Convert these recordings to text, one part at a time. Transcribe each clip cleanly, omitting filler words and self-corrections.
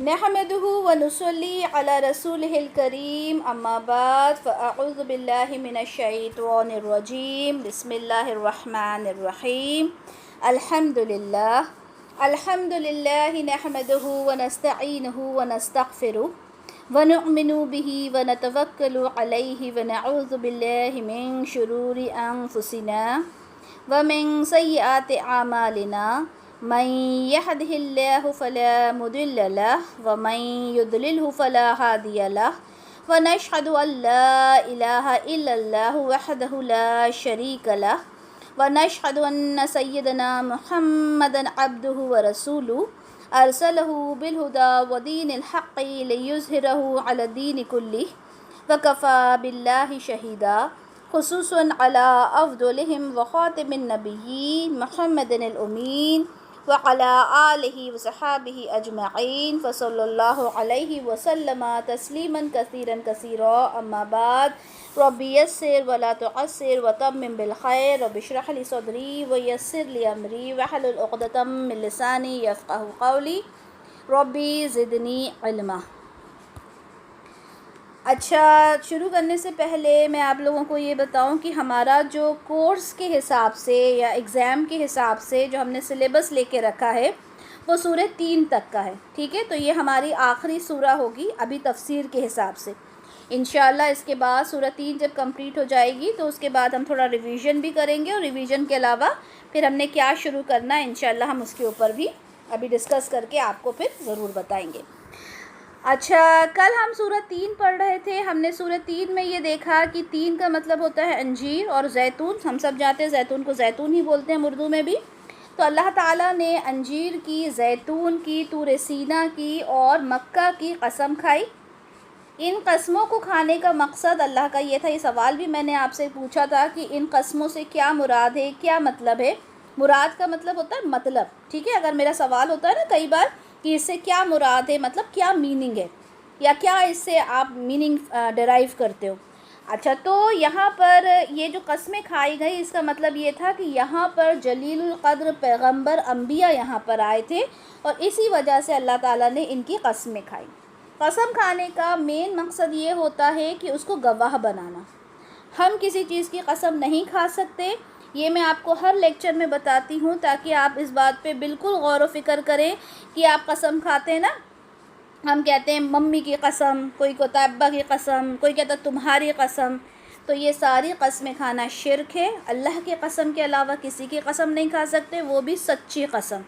نحمده ونصلي على رسوله الكريم اما بعد فاعوذ بالله من الشيطان الرجيم بسم الله الرحمن الرحيم الحمد لله نحمده ونستعينه ونستغفره ونؤمن به ونتوكل عليه ونعوذ بالله من شرور أنفسنا ومن سيئات أعمالنا من يهده الله فلا مضل له ومن يضلله فلا هادي له ونشهد أن لا إله إلا الله وحده لا شريك له ونشهد أن سيدنا محمدا عبده ورسوله أرسله بالهدى ودين الحق ليظهره على الدين كله وكفى بالله شهيدا خصوصا على أفضلهم وخاتم النبيين محمد الأمين وعلى آله وصحابه أجمعين فصلى الله عليه وسلم تسليما كثيرا كثيرا أما بعد رب يسر ولا تعسر وتمم بالخير رب اشرح لي صدري ويسر لي أمري واحلل عقدة من لساني يفقهوا قولي ربي زدني علما۔ اچھا، شروع کرنے سے پہلے میں آپ لوگوں کو یہ بتاؤں کہ ہمارا جو کورس کے حساب سے یا ایگزام کے حساب سے جو ہم نے سلیبس لے کے رکھا ہے وہ سورہ 3 تک کا ہے، ٹھیک ہے؟ تو یہ ہماری آخری سورہ ہوگی ابھی تفسیر کے حساب سے۔ انشاءاللہ اس کے بعد سورہ 3 جب کمپلیٹ ہو جائے گی تو اس کے بعد ہم تھوڑا ریویژن بھی کریں گے، اور ریویژن کے علاوہ پھر ہم نے کیا شروع کرنا ہے انشاءاللہ ہم اس کے اوپر بھی ابھی ڈسکس کر کے آپ کو پھر ضرور بتائیں گے۔ اچھا، کل ہم سورہ 3 پڑھ رہے تھے۔ ہم نے سورہ 3 میں یہ دیکھا کہ 3 کا مطلب ہوتا ہے انجیر اور زیتون۔ ہم سب جانتے ہیں زیتون کو زیتون ہی بولتے ہیں اردو میں بھی۔ تو اللہ تعالیٰ نے انجیر کی، زیتون کی، طور سینا کی اور مکہ کی قسم کھائی۔ ان قسموں کو کھانے کا مقصد اللہ کا یہ تھا، یہ سوال بھی میں نے آپ سے پوچھا تھا کہ ان قسموں سے کیا مراد ہے، کیا مطلب ہے۔ مراد کا مطلب ہوتا ہے مطلب، ٹھیک ہے؟ اگر میرا سوال ہوتا ہے نا کئی بار کہ اس سے کیا مراد ہے، مطلب کیا میننگ ہے، یا کیا اس سے آپ میننگ ڈرائیو کرتے ہو۔ اچھا، تو یہاں پر یہ جو قسمیں کھائی گئی اس کا مطلب یہ تھا کہ یہاں پر جلیل القدر پیغمبر انبیاء یہاں پر آئے تھے، اور اسی وجہ سے اللہ تعالیٰ نے ان کی قسمیں کھائی۔ قسم کھانے کا مین مقصد یہ ہوتا ہے کہ اس کو گواہ بنانا۔ ہم کسی چیز کی قسم نہیں کھا سکتے، یہ میں آپ کو ہر لیکچر میں بتاتی ہوں تاکہ آپ اس بات پہ بالکل غور و فکر کریں کہ آپ قسم کھاتے ہیں نا، ہم کہتے ہیں ممی کی قسم، کوئی کہتا ہے ابا کی قسم، کوئی کہتا ہے تمہاری قسم، تو یہ ساری قسمیں کھانا شرک ہے۔ اللہ کی قسم کے علاوہ کسی کی قسم نہیں کھا سکتے، وہ بھی سچی قسم،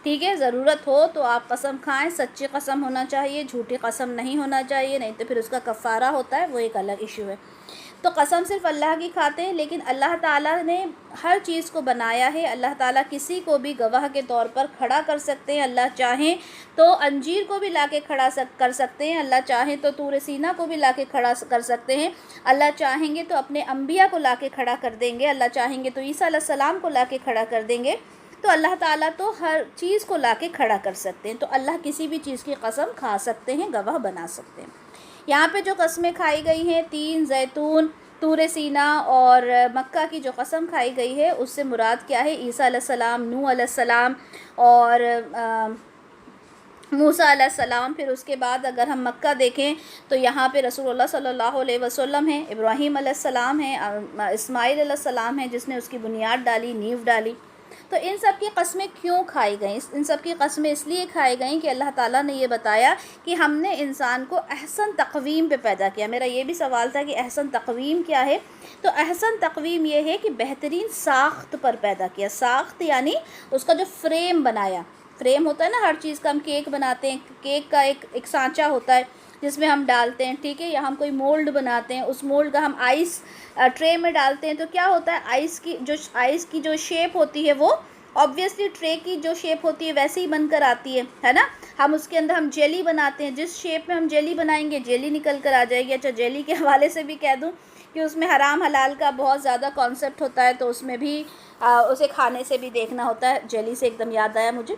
ٹھیک ہے؟ ضرورت ہو تو آپ قسم کھائیں، سچی قسم ہونا چاہیے، جھوٹی قسم نہیں ہونا چاہیے، نہیں تو پھر اس کا کفارہ ہوتا ہے، وہ ایک الگ ایشو ہے۔ تو قسم صرف اللہ کی کھاتے ہیں، لیکن اللہ تعالیٰ نے ہر چیز کو بنایا ہے۔ اللہ تعالیٰ کسی کو بھی گواہ کے طور پر کھڑا کر سکتے ہیں، اللہ چاہیں تو انجیر کو بھی لا کے کھڑا کر سکتے ہیں، اللہ چاہیں تو طور سینا کو بھی لا کے کھڑا کر سکتے ہیں، اللہ چاہیں گے تو اپنے انبیاء کو لا کے کھڑا کر دیں گے، اللہ چاہیں گے تو عیسیٰ علیہ السلام کو لا کے کھڑا کر دیں گے۔ تو اللہ تعالیٰ تو ہر چیز کو لا کے کھڑا کر سکتے ہیں، تو اللہ کسی بھی چیز کی قسم کھا سکتے ہیں، گواہ بنا سکتے ہیں۔ یہاں پہ جو قسمیں کھائی گئی ہیں، 3 زیتون، طور سینا اور مکہ کی جو قسم کھائی گئی ہے اس سے مراد کیا ہے؟ عیسیٰ علیہ السلام، نوح علیہ السلام اور موسیٰ علیہ السلام۔ پھر اس کے بعد اگر ہم مکہ دیکھیں تو یہاں پہ رسول اللہ صلی اللہ علیہ وسلم ہیں، ابراہیم علیہ السلام ہیں، اسماعیل علیہ السلام ہیں جس نے اس کی بنیاد ڈالی، نیو ڈالی۔ تو ان سب کی قسمیں کیوں کھائی گئیں؟ ان سب کی قسمیں اس لیے کھائی گئیں کہ اللہ تعالیٰ نے یہ بتایا کہ ہم نے انسان کو احسن تقویم پہ پیدا کیا۔ میرا یہ بھی سوال تھا کہ احسن تقویم کیا ہے؟ تو احسن تقویم یہ ہے کہ بہترین ساخت پر پیدا کیا۔ ساخت یعنی اس کا جو فریم بنایا، فریم ہوتا ہے نا ہر چیز کا، ہم کیک بناتے ہیں، کیک کا ایک سانچہ ہوتا ہے جس میں ہم ڈالتے ہیں، ٹھیک ہے؟ یا ہم کوئی مولڈ بناتے ہیں، اس مولڈ کا ہم آئس ٹرے میں ڈالتے ہیں، تو کیا ہوتا ہے؟ آئس کی جو شیپ ہوتی ہے وہ obviously ٹرے کی جو شیپ ہوتی ہے ویسے ہی بن کر آتی ہے نا؟ ہم اس کے اندر ہم جیلی بناتے ہیں، جس شیپ میں ہم جیلی بنائیں گے جیلی نکل کر آ جائے گی۔ اچھا، جیلی کے حوالے سے بھی کہہ دوں کہ اس میں حرام حلال کا بہت زیادہ کانسیپٹ ہوتا ہے، تو اس میں بھی اسے کھانے سے بھی دیکھنا ہوتا ہے۔ جیلی سے ایک دم یاد آیا مجھے۔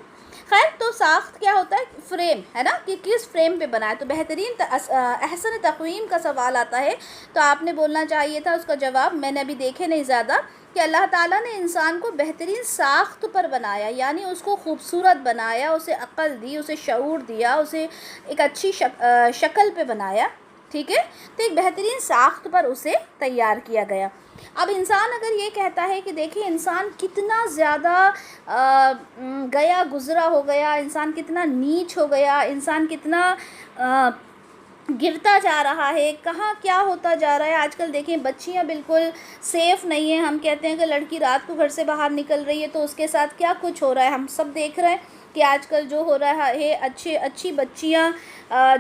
خیر، تو ساخت کیا ہوتا ہے؟ فریم ہے نا، کہ کس فریم پہ بنا ہے۔ تو بہترین احسن تقویم کا سوال آتا ہے تو آپ نے بولنا چاہیے تھا اس کا جواب، میں نے ابھی دیکھے نہیں زیادہ، کہ اللہ تعالیٰ نے انسان کو بہترین ساخت پر بنایا، یعنی اس کو خوبصورت بنایا، اسے عقل دی، اسے شعور دیا، اسے ایک اچھی شکل پہ بنایا، ٹھیک ہے، تو ایک بہترین ساخت پر اسے تیار کیا گیا۔ اب انسان اگر یہ کہتا ہے کہ دیکھیں انسان کتنا زیادہ گیا گزرا ہو گیا، انسان کتنا نیچ ہو گیا، انسان کتنا گرتا جا رہا ہے، کہاں کیا ہوتا جا رہا ہے۔ آج کل دیکھیں بچیاں بالکل سیف نہیں ہیں، ہم کہتے ہیں کہ لڑکی رات کو گھر سے باہر نکل رہی ہے تو اس کے ساتھ کیا کچھ ہو رہا ہے، ہم سب دیکھ رہے ہیں کہ آج کل جو ہو رہا ہے، اچھی بچیاں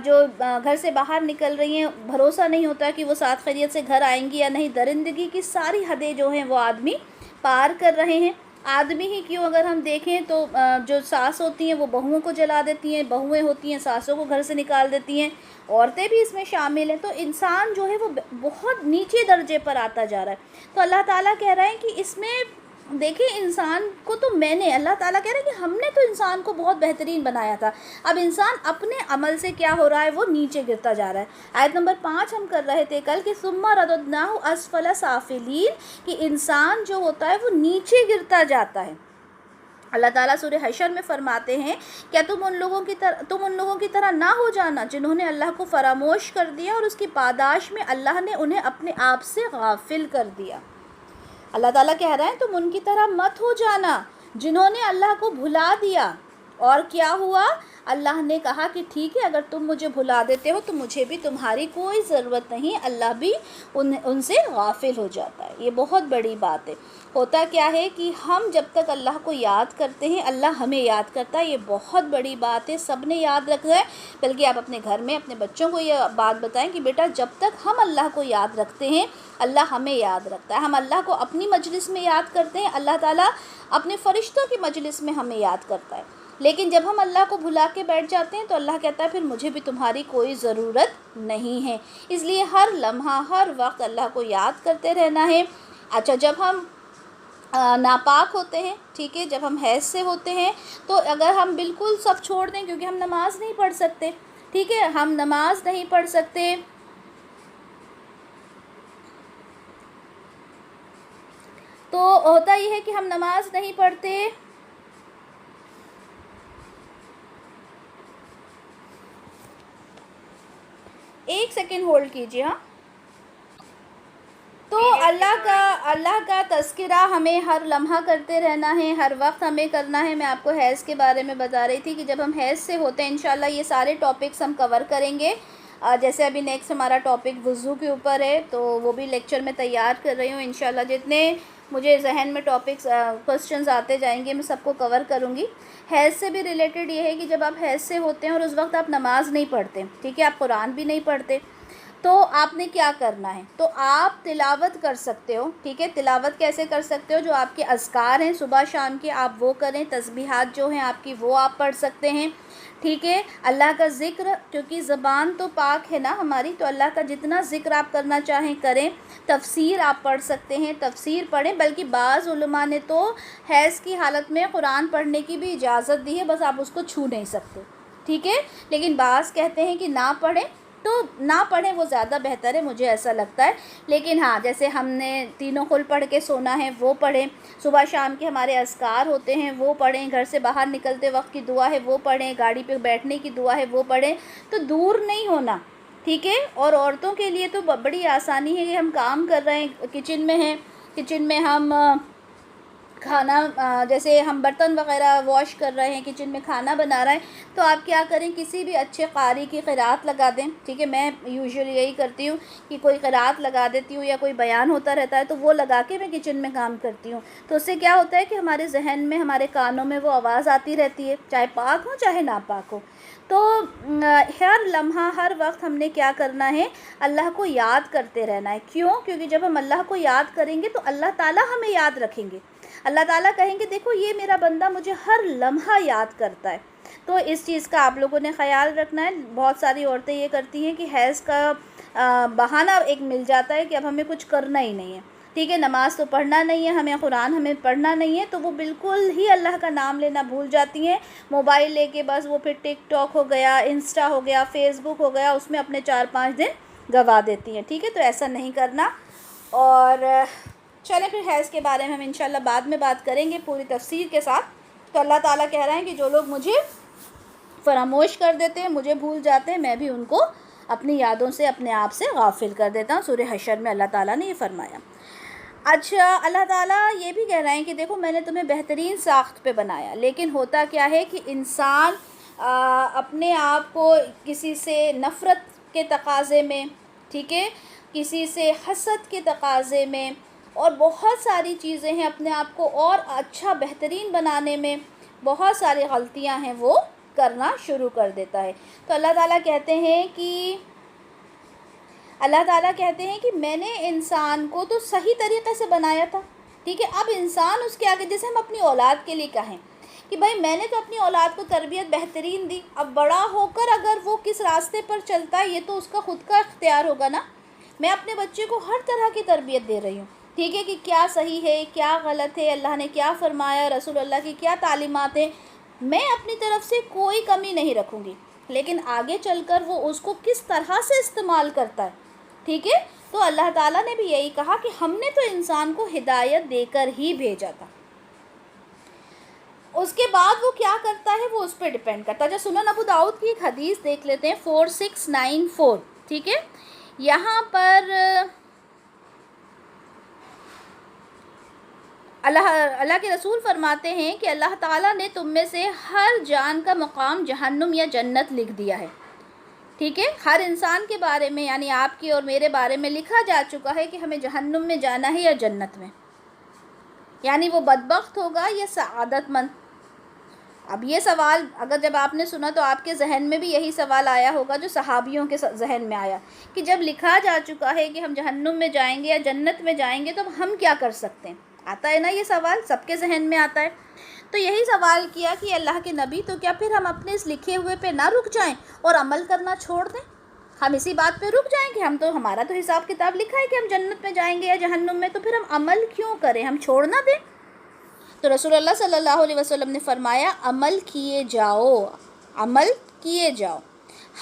جو گھر سے باہر نکل رہی ہیں، بھروسہ نہیں ہوتا کہ وہ ساتھ خیریت سے گھر آئیں گی یا نہیں، درندگی کی ساری حدیں جو ہیں وہ آدمی پار کر رہے ہیں۔ آدمی ہی کیوں، اگر ہم دیکھیں تو جو ساس ہوتی ہیں وہ بہوؤں کو جلا دیتی ہیں، بہویں ہوتی ہیں ساسوں کو گھر سے نکال دیتی ہیں، عورتیں بھی اس میں شامل ہیں۔ تو انسان جو ہے وہ بہت نیچے درجے پر آتا جا رہا ہے۔ تو اللہ تعالیٰ کہہ رہے ہیں کہ اس میں دیکھیں انسان کو تو اللہ تعالیٰ کہہ رہے ہیں کہ ہم نے تو انسان کو بہت بہترین بنایا تھا، اب انسان اپنے عمل سے کیا ہو رہا ہے، وہ نیچے گرتا جا رہا ہے۔ آیت نمبر 5 ہم کر رہے تھے کل کہ ثم رددناہ اسفل سافلین، کہ انسان جو ہوتا ہے وہ نیچے گرتا جاتا ہے۔ اللہ تعالیٰ سورہ حشر میں فرماتے ہیں کیا تم ان لوگوں کی طرح نہ ہو جانا جنہوں نے اللہ کو فراموش کر دیا اور اس کی پاداش میں اللہ نے انہیں اپنے آپ سے غافل کر دیا۔ اللہ تعالیٰ کہہ رہے ہیں تم ان کی طرح مت ہو جانا جنہوں نے اللہ کو بھلا دیا، اور کیا ہوا، اللہ نے کہا کہ ٹھیک ہے اگر تم مجھے بھلا دیتے ہو تو مجھے بھی تمہاری کوئی ضرورت نہیں، اللہ بھی ان سے غافل ہو جاتا ہے۔ یہ بہت بڑی بات ہے۔ ہوتا کیا ہے کہ ہم جب تک اللہ کو یاد کرتے ہیں اللہ ہمیں یاد کرتا ہے، یہ بہت بڑی بات ہے، سب نے یاد رکھنا ہے۔ بلکہ آپ اپنے گھر میں اپنے بچوں کو یہ بات بتائیں کہ بیٹا جب تک ہم اللہ کو یاد رکھتے ہیں اللہ ہمیں یاد رکھتا ہے۔ ہم اللہ کو اپنی مجلس میں یاد کرتے ہیں، اللہ تعالیٰ اپنے فرشتوں کی مجلس میں ہمیں یاد کرتا ہے۔ لیکن جب ہم اللہ کو بھلا کے بیٹھ جاتے ہیں تو اللہ کہتا ہے پھر مجھے بھی تمہاری کوئی ضرورت نہیں ہے۔ اس لیے ہر لمحہ ہر وقت اللہ کو یاد کرتے رہنا ہے۔ اچھا، جب ہم ناپاک ہوتے ہیں، ٹھیک ہے، جب ہم حیض سے ہوتے ہیں تو اگر ہم بالکل سب چھوڑ دیں، کیونکہ ہم نماز نہیں پڑھ سکتے، ٹھیک ہے، ہم نماز نہیں پڑھ سکتے، تو ہوتا یہ ہے کہ ہم نماز نہیں پڑھتے، ایک سیکنڈ ہولڈ کیجیے، ہاں۔ تو اللہ کا تذکرہ ہمیں ہر لمحہ کرتے رہنا ہے، ہر وقت ہمیں کرنا ہے۔ میں آپ کو حیض کے بارے میں بتا رہی تھی کہ جب ہم حیض سے ہوتے ہیں انشاءاللہ یہ سارے ٹاپکس ہم کور کریں گے۔ جیسے ابھی نیکسٹ ہمارا ٹاپک وضو کے اوپر ہے تو وہ بھی لیکچر میں تیار کر رہی ہوں انشاءاللہ، جتنے مجھے ذہن میں ٹاپکس کوسچنز آتے جائیں گے میں سب کو کور کروں گی۔ حیض سے بھی ریلیٹڈ یہ ہے کہ جب آپ حیض سے ہوتے ہیں اور اس وقت آپ نماز نہیں پڑھتے، ٹھیک ہے، آپ قرآن بھی نہیں پڑھتے، تو آپ نے کیا کرنا ہے، تو آپ تلاوت کر سکتے ہو، ٹھیک ہے۔ تلاوت کیسے کر سکتے ہو، جو آپ کے اذکار ہیں صبح شام کے آپ وہ کریں، تسبیحات جو ہیں آپ کی وہ آپ پڑھ سکتے ہیں، ٹھیک ہے۔ اللہ کا ذکر، کیونکہ زبان تو پاک ہے نا ہماری، تو اللہ کا جتنا ذکر آپ کرنا چاہیں کریں۔ تفسیر آپ پڑھ سکتے ہیں، تفسیر پڑھیں، بلکہ بعض علماء نے تو حیض کی حالت میں قرآن پڑھنے کی بھی اجازت دی ہے، بس آپ اس کو چھو نہیں سکتے، ٹھیک ہے۔ لیکن بعض کہتے ہیں کہ نہ پڑھیں، تو نہ پڑھیں وہ زیادہ بہتر ہے، مجھے ایسا لگتا ہے۔ لیکن ہاں جیسے ہم نے تینوں قل پڑھ کے سونا ہے وہ پڑھیں، صبح شام کے ہمارے اذکار ہوتے ہیں وہ پڑھیں، گھر سے باہر نکلتے وقت کی دعا ہے وہ پڑھیں، گاڑی پہ بیٹھنے کی دعا ہے وہ پڑھیں، تو دور نہیں ہونا، ٹھیک ہے۔ اور عورتوں کے لیے تو بڑی آسانی ہے کہ ہم کام کر رہے ہیں، کچن میں ہیں، کچن میں ہم کھانا جیسے ہم برتن وغیرہ واش کر رہے ہیں، کچن میں کھانا بنا رہے ہیں، تو آپ کیا کریں، کسی بھی اچھے قاری کی قرات لگا دیں، ٹھیک ہے۔ میں یوزلی یہی کرتی ہوں کہ کوئی قرات لگا دیتی ہوں یا کوئی بیان ہوتا رہتا ہے تو وہ لگا کے میں کچن میں کام کرتی ہوں، تو اس سے کیا ہوتا ہے کہ ہمارے ذہن میں ہمارے کانوں میں وہ آواز آتی رہتی ہے، چاہے پاک ہو چاہے ناپاک ہو۔ تو ہر لمحہ ہر وقت ہم نے کیا کرنا ہے، اللہ کو یاد کرتے رہنا ہے۔ کیوں؟ کیونکہ جب ہم اللہ کو یاد کریں گے تو اللہ تعالیٰ ہمیں یاد رکھیں گے، اللہ تعالیٰ کہیں گے دیکھو یہ میرا بندہ مجھے ہر لمحہ یاد کرتا ہے۔ تو اس چیز کا آپ لوگوں نے خیال رکھنا ہے۔ بہت ساری عورتیں یہ کرتی ہیں کہ حیض کا بہانہ ایک مل جاتا ہے کہ اب ہمیں کچھ کرنا ہی نہیں ہے، ٹھیک ہے، نماز تو پڑھنا نہیں ہے ہمیں، قرآن ہمیں پڑھنا نہیں ہے، تو وہ بالکل ہی اللہ کا نام لینا بھول جاتی ہیں، موبائل لے کے بس وہ پھر ٹک ٹاک ہو گیا، انسٹا ہو گیا، فیس بک ہو گیا، اس میں اپنے 4-5 دن گوا دیتی ہیں، ٹھیک ہے۔ تو ایسا نہیں کرنا۔ اور چلیں پھر حیض کے بارے میں ہم انشاءاللہ بعد میں بات کریں گے پوری تفصیل کے ساتھ۔ تو اللہ تعالیٰ کہہ رہے ہیں کہ جو لوگ مجھے فراموش کر دیتے ہیں، مجھے بھول جاتے ہیں، میں بھی ان کو اپنی یادوں سے اپنے آپ سے غافل کر دیتا ہوں۔ سورہ حشر میں اللہ تعالیٰ نے یہ فرمایا۔ اچھا، اللہ تعالیٰ یہ بھی کہہ رہے ہیں کہ دیکھو میں نے تمہیں بہترین ساخت پہ بنایا، لیکن ہوتا کیا ہے کہ انسان اپنے آپ کو کسی سے نفرت کے تقاضے میں، ٹھیک ہے، کسی سے حسد کے تقاضے میں، اور بہت ساری چیزیں ہیں اپنے آپ کو اور اچھا بہترین بنانے میں بہت ساری غلطیاں ہیں وہ کرنا شروع کر دیتا ہے۔ تو اللہ تعالیٰ کہتے ہیں کہ میں نے انسان کو تو صحیح طریقے سے بنایا تھا، ٹھیک ہے، اب انسان اس کے آگے، جیسے ہم اپنی اولاد کے لیے کہیں کہ بھائی میں نے تو اپنی اولاد کو تربیت بہترین دی، اب بڑا ہو کر اگر وہ کس راستے پر چلتا ہے یہ تو اس کا خود کا اختیار ہوگا نا۔ میں اپنے بچے کو ہر طرح کی تربیت دے رہی ہوں، ٹھیک ہے، کہ کیا صحیح ہے کیا غلط ہے، اللہ نے کیا فرمایا، رسول اللہ کی کیا تعلیمات ہیں، میں اپنی طرف سے کوئی کمی نہیں رکھوں گی، لیکن آگے چل کر وہ اس کو کس طرح سے استعمال کرتا ہے، ٹھیک ہے۔ تو اللہ تعالیٰ نے بھی یہی کہا کہ ہم نے تو انسان کو ہدایت دے کر ہی بھیجا تھا، اس کے بعد وہ کیا کرتا ہے وہ اس پہ ڈیپینڈ کرتا ہے۔ جو سنن ابو داؤد کی ایک حدیث دیکھ لیتے ہیں 4694، ٹھیک ہے، یہاں پر اللہ کے رسول فرماتے ہیں کہ اللہ تعالیٰ نے تم میں سے ہر جان کا مقام جہنم یا جنت لکھ دیا ہے، ٹھیک ہے، ہر انسان کے بارے میں یعنی آپ کی اور میرے بارے میں لکھا جا چکا ہے کہ ہمیں جہنم میں جانا ہے یا جنت میں، یعنی وہ بدبخت ہوگا یا سعادت مند۔ اب یہ سوال اگر جب آپ نے سنا تو آپ کے ذہن میں بھی یہی سوال آیا ہوگا جو صحابیوں کے ذہن میں آیا کہ جب لکھا جا چکا ہے کہ ہم جہنم میں جائیں گے یا جنت میں جائیں گے تو ہم کیا کر سکتے ہیں، آتا ہے نا یہ سوال، سب کے ذہن میں آتا ہے۔ تو یہی سوال کیا کہ اللہ کے نبی تو کیا پھر ہم اپنے اس لکھے ہوئے پہ نہ رک جائیں اور عمل کرنا چھوڑ دیں، ہم اسی بات پہ رک جائیں کہ ہمارا تو حساب کتاب لکھا ہے کہ ہم جنت میں جائیں گے یا جہنم میں، تو پھر ہم عمل کیوں کریں، ہم چھوڑ نہ دیں۔ تو رسول اللہ صلی اللہ علیہ وسلم نے فرمایا عمل کیے جاؤ، عمل کیے جاؤ،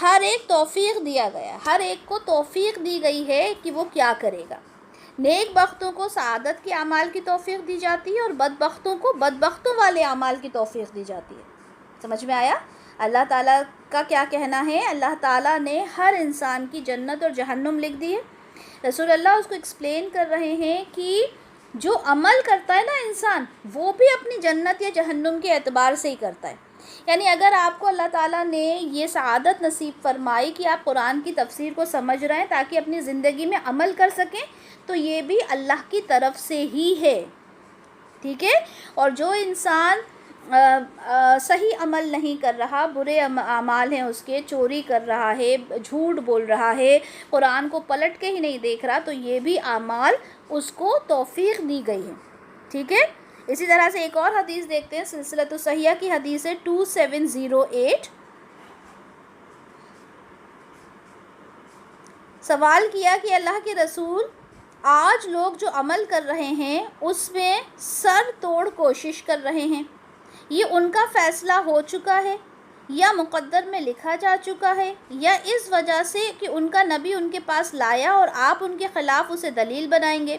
ہر ایک توفیق دیا گیا، ہر ایک کو توفیق دی گئی ہے کہ وہ کیا کرے گا۔ نیک بختوں کو سعادت کے اعمال کی توفیق دی جاتی ہے اور بدبختوں کو بدبختوں والے اعمال کی توفیق دی جاتی ہے۔ سمجھ میں آیا اللہ تعالیٰ کا کیا کہنا ہے؟ اللہ تعالیٰ نے ہر انسان کی جنت اور جہنم لکھ دی ہے۔ رسول اللہ اس کو ایکسپلین کر رہے ہیں کہ جو عمل کرتا ہے نا انسان وہ بھی اپنی جنت یا جہنم کے اعتبار سے ہی کرتا ہے، یعنی اگر آپ کو اللہ تعالیٰ نے یہ سعادت نصیب فرمائی کہ آپ قرآن کی تفسیر کو سمجھ رہے ہیں تاکہ اپنی زندگی میں عمل کر سکیں، تو یہ بھی اللہ کی طرف سے ہی ہے، ٹھیک ہے۔ اور جو انسان صحیح عمل نہیں کر رہا، برے اعمال ہیں اس کے، چوری کر رہا ہے، جھوٹ بول رہا ہے، قرآن کو پلٹ کے ہی نہیں دیکھ رہا، تو یہ بھی اعمال اس کو توفیق دی گئی ہے، ٹھیک ہے۔ اسی طرح سے ایک اور حدیث دیکھتے ہیں، سلسلۃ الصحیحہ کی حدیث ہے 2708۔ سوال کیا کہ اللہ کے رسول آج لوگ جو عمل کر رہے ہیں اس میں سر توڑ کوشش کر رہے ہیں، یہ ان کا فیصلہ ہو چکا ہے یا مقدر میں لکھا جا چکا ہے، یا اس وجہ سے کہ ان کا نبی ان کے پاس لایا اور آپ ان کے خلاف اسے دلیل بنائیں گے؟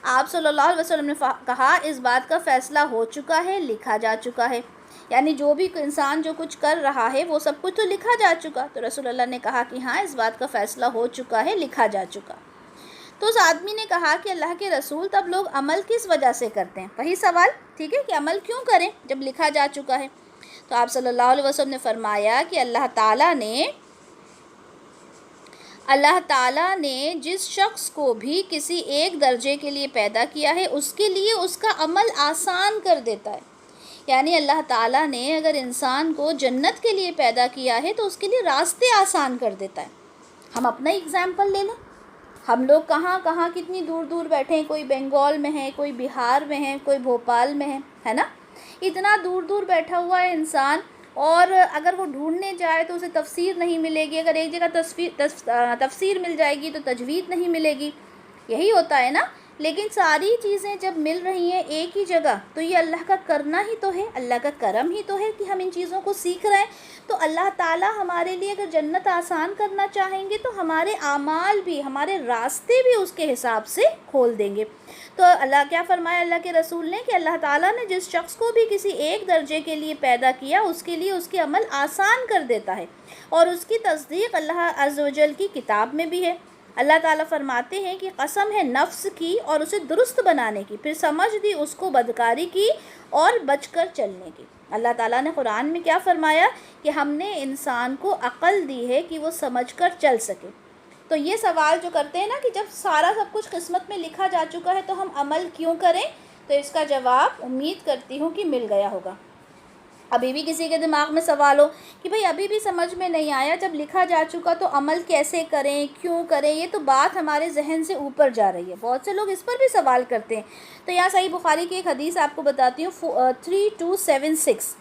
آپ صلی اللہ علیہ وسلم نے کہا اس بات کا فیصلہ ہو چکا ہے، لکھا جا چکا ہے، یعنی جو بھی انسان جو کچھ کر رہا ہے وہ سب کچھ تو لکھا جا چکا۔ تو رسول اللہ نے کہا کہ ہاں اس بات کا فیصلہ ہو چکا ہے، لکھا جا چکا۔ تو اس آدمی نے کہا کہ اللہ کے رسول تب لوگ عمل کس وجہ سے کرتے ہیں؟ وہی سوال، ٹھیک ہے، کہ عمل کیوں کریں جب لکھا جا چکا ہے؟ تو آپ صلی اللہ علیہ وسلم نے فرمایا کہ اللہ تعالیٰ نے جس شخص کو بھی کسی ایک درجے کے لیے پیدا کیا ہے اس کے لیے اس کا عمل آسان کر دیتا ہے، یعنی اللہ تعالیٰ نے اگر انسان کو جنت کے لیے پیدا کیا ہے تو اس کے لیے راستے آسان کر دیتا ہے۔ ہم اپنا ایگزامپل لے لیں، ہم لوگ کہاں کہاں کتنی دور دور بیٹھے ہیں، کوئی بنگال میں ہے، کوئی بہار میں ہے، کوئی بھوپال میں ہے نا، اتنا دور دور بیٹھا ہوا ہے انسان، اور اگر وہ ڈھونڈنے جائے تو اسے تفسیر نہیں ملے گی، اگر ایک جگہ تفسیر مل جائے گی تو تجوید نہیں ملے گی، یہی ہوتا ہے نا لیکن ساری چیزیں جب مل رہی ہیں ایک ہی جگہ تو یہ اللہ کا کرنا ہی تو ہے، اللہ کا کرم ہی تو ہے کہ ہم ان چیزوں کو سیکھ رہے ہیں۔ تو اللہ تعالیٰ ہمارے لیے اگر جنت آسان کرنا چاہیں گے تو ہمارے اعمال بھی، ہمارے راستے بھی اس کے حساب سے کھول دیں گے۔ تو اللہ کیا فرمایا اللہ کے رسول نے کہ اللہ تعالیٰ نے جس شخص کو بھی کسی ایک درجے کے لیے پیدا کیا اس کے لیے اس کے عمل آسان کر دیتا ہے، اور اس کی تصدیق اللہ عز و جل کی کتاب میں بھی ہے۔ اللہ تعالیٰ فرماتے ہیں کہ قسم ہے نفس کی اور اسے درست بنانے کی، پھر سمجھ دی اس کو بدکاری کی اور بچ کر چلنے کی۔ اللہ تعالیٰ نے قرآن میں کیا فرمایا کہ ہم نے انسان کو عقل دی ہے کہ وہ سمجھ کر چل سکے۔ تو یہ سوال جو کرتے ہیں نا کہ جب سارا سب کچھ قسمت میں لکھا جا چکا ہے تو ہم عمل کیوں کریں، تو اس کا جواب امید کرتی ہوں کہ مل گیا ہوگا۔ ابھی بھی کسی کے دماغ میں سوال ہو کہ بھئی ابھی بھی سمجھ میں نہیں آیا، جب لکھا جا چکا تو عمل کیسے کریں، کیوں کریں، یہ تو بات ہمارے ذہن سے اوپر جا رہی ہے۔ بہت سے لوگ اس پر بھی سوال کرتے ہیں۔ تو یہاں صحیح بخاری کی ایک حدیث آپ کو بتاتی ہوں، 3276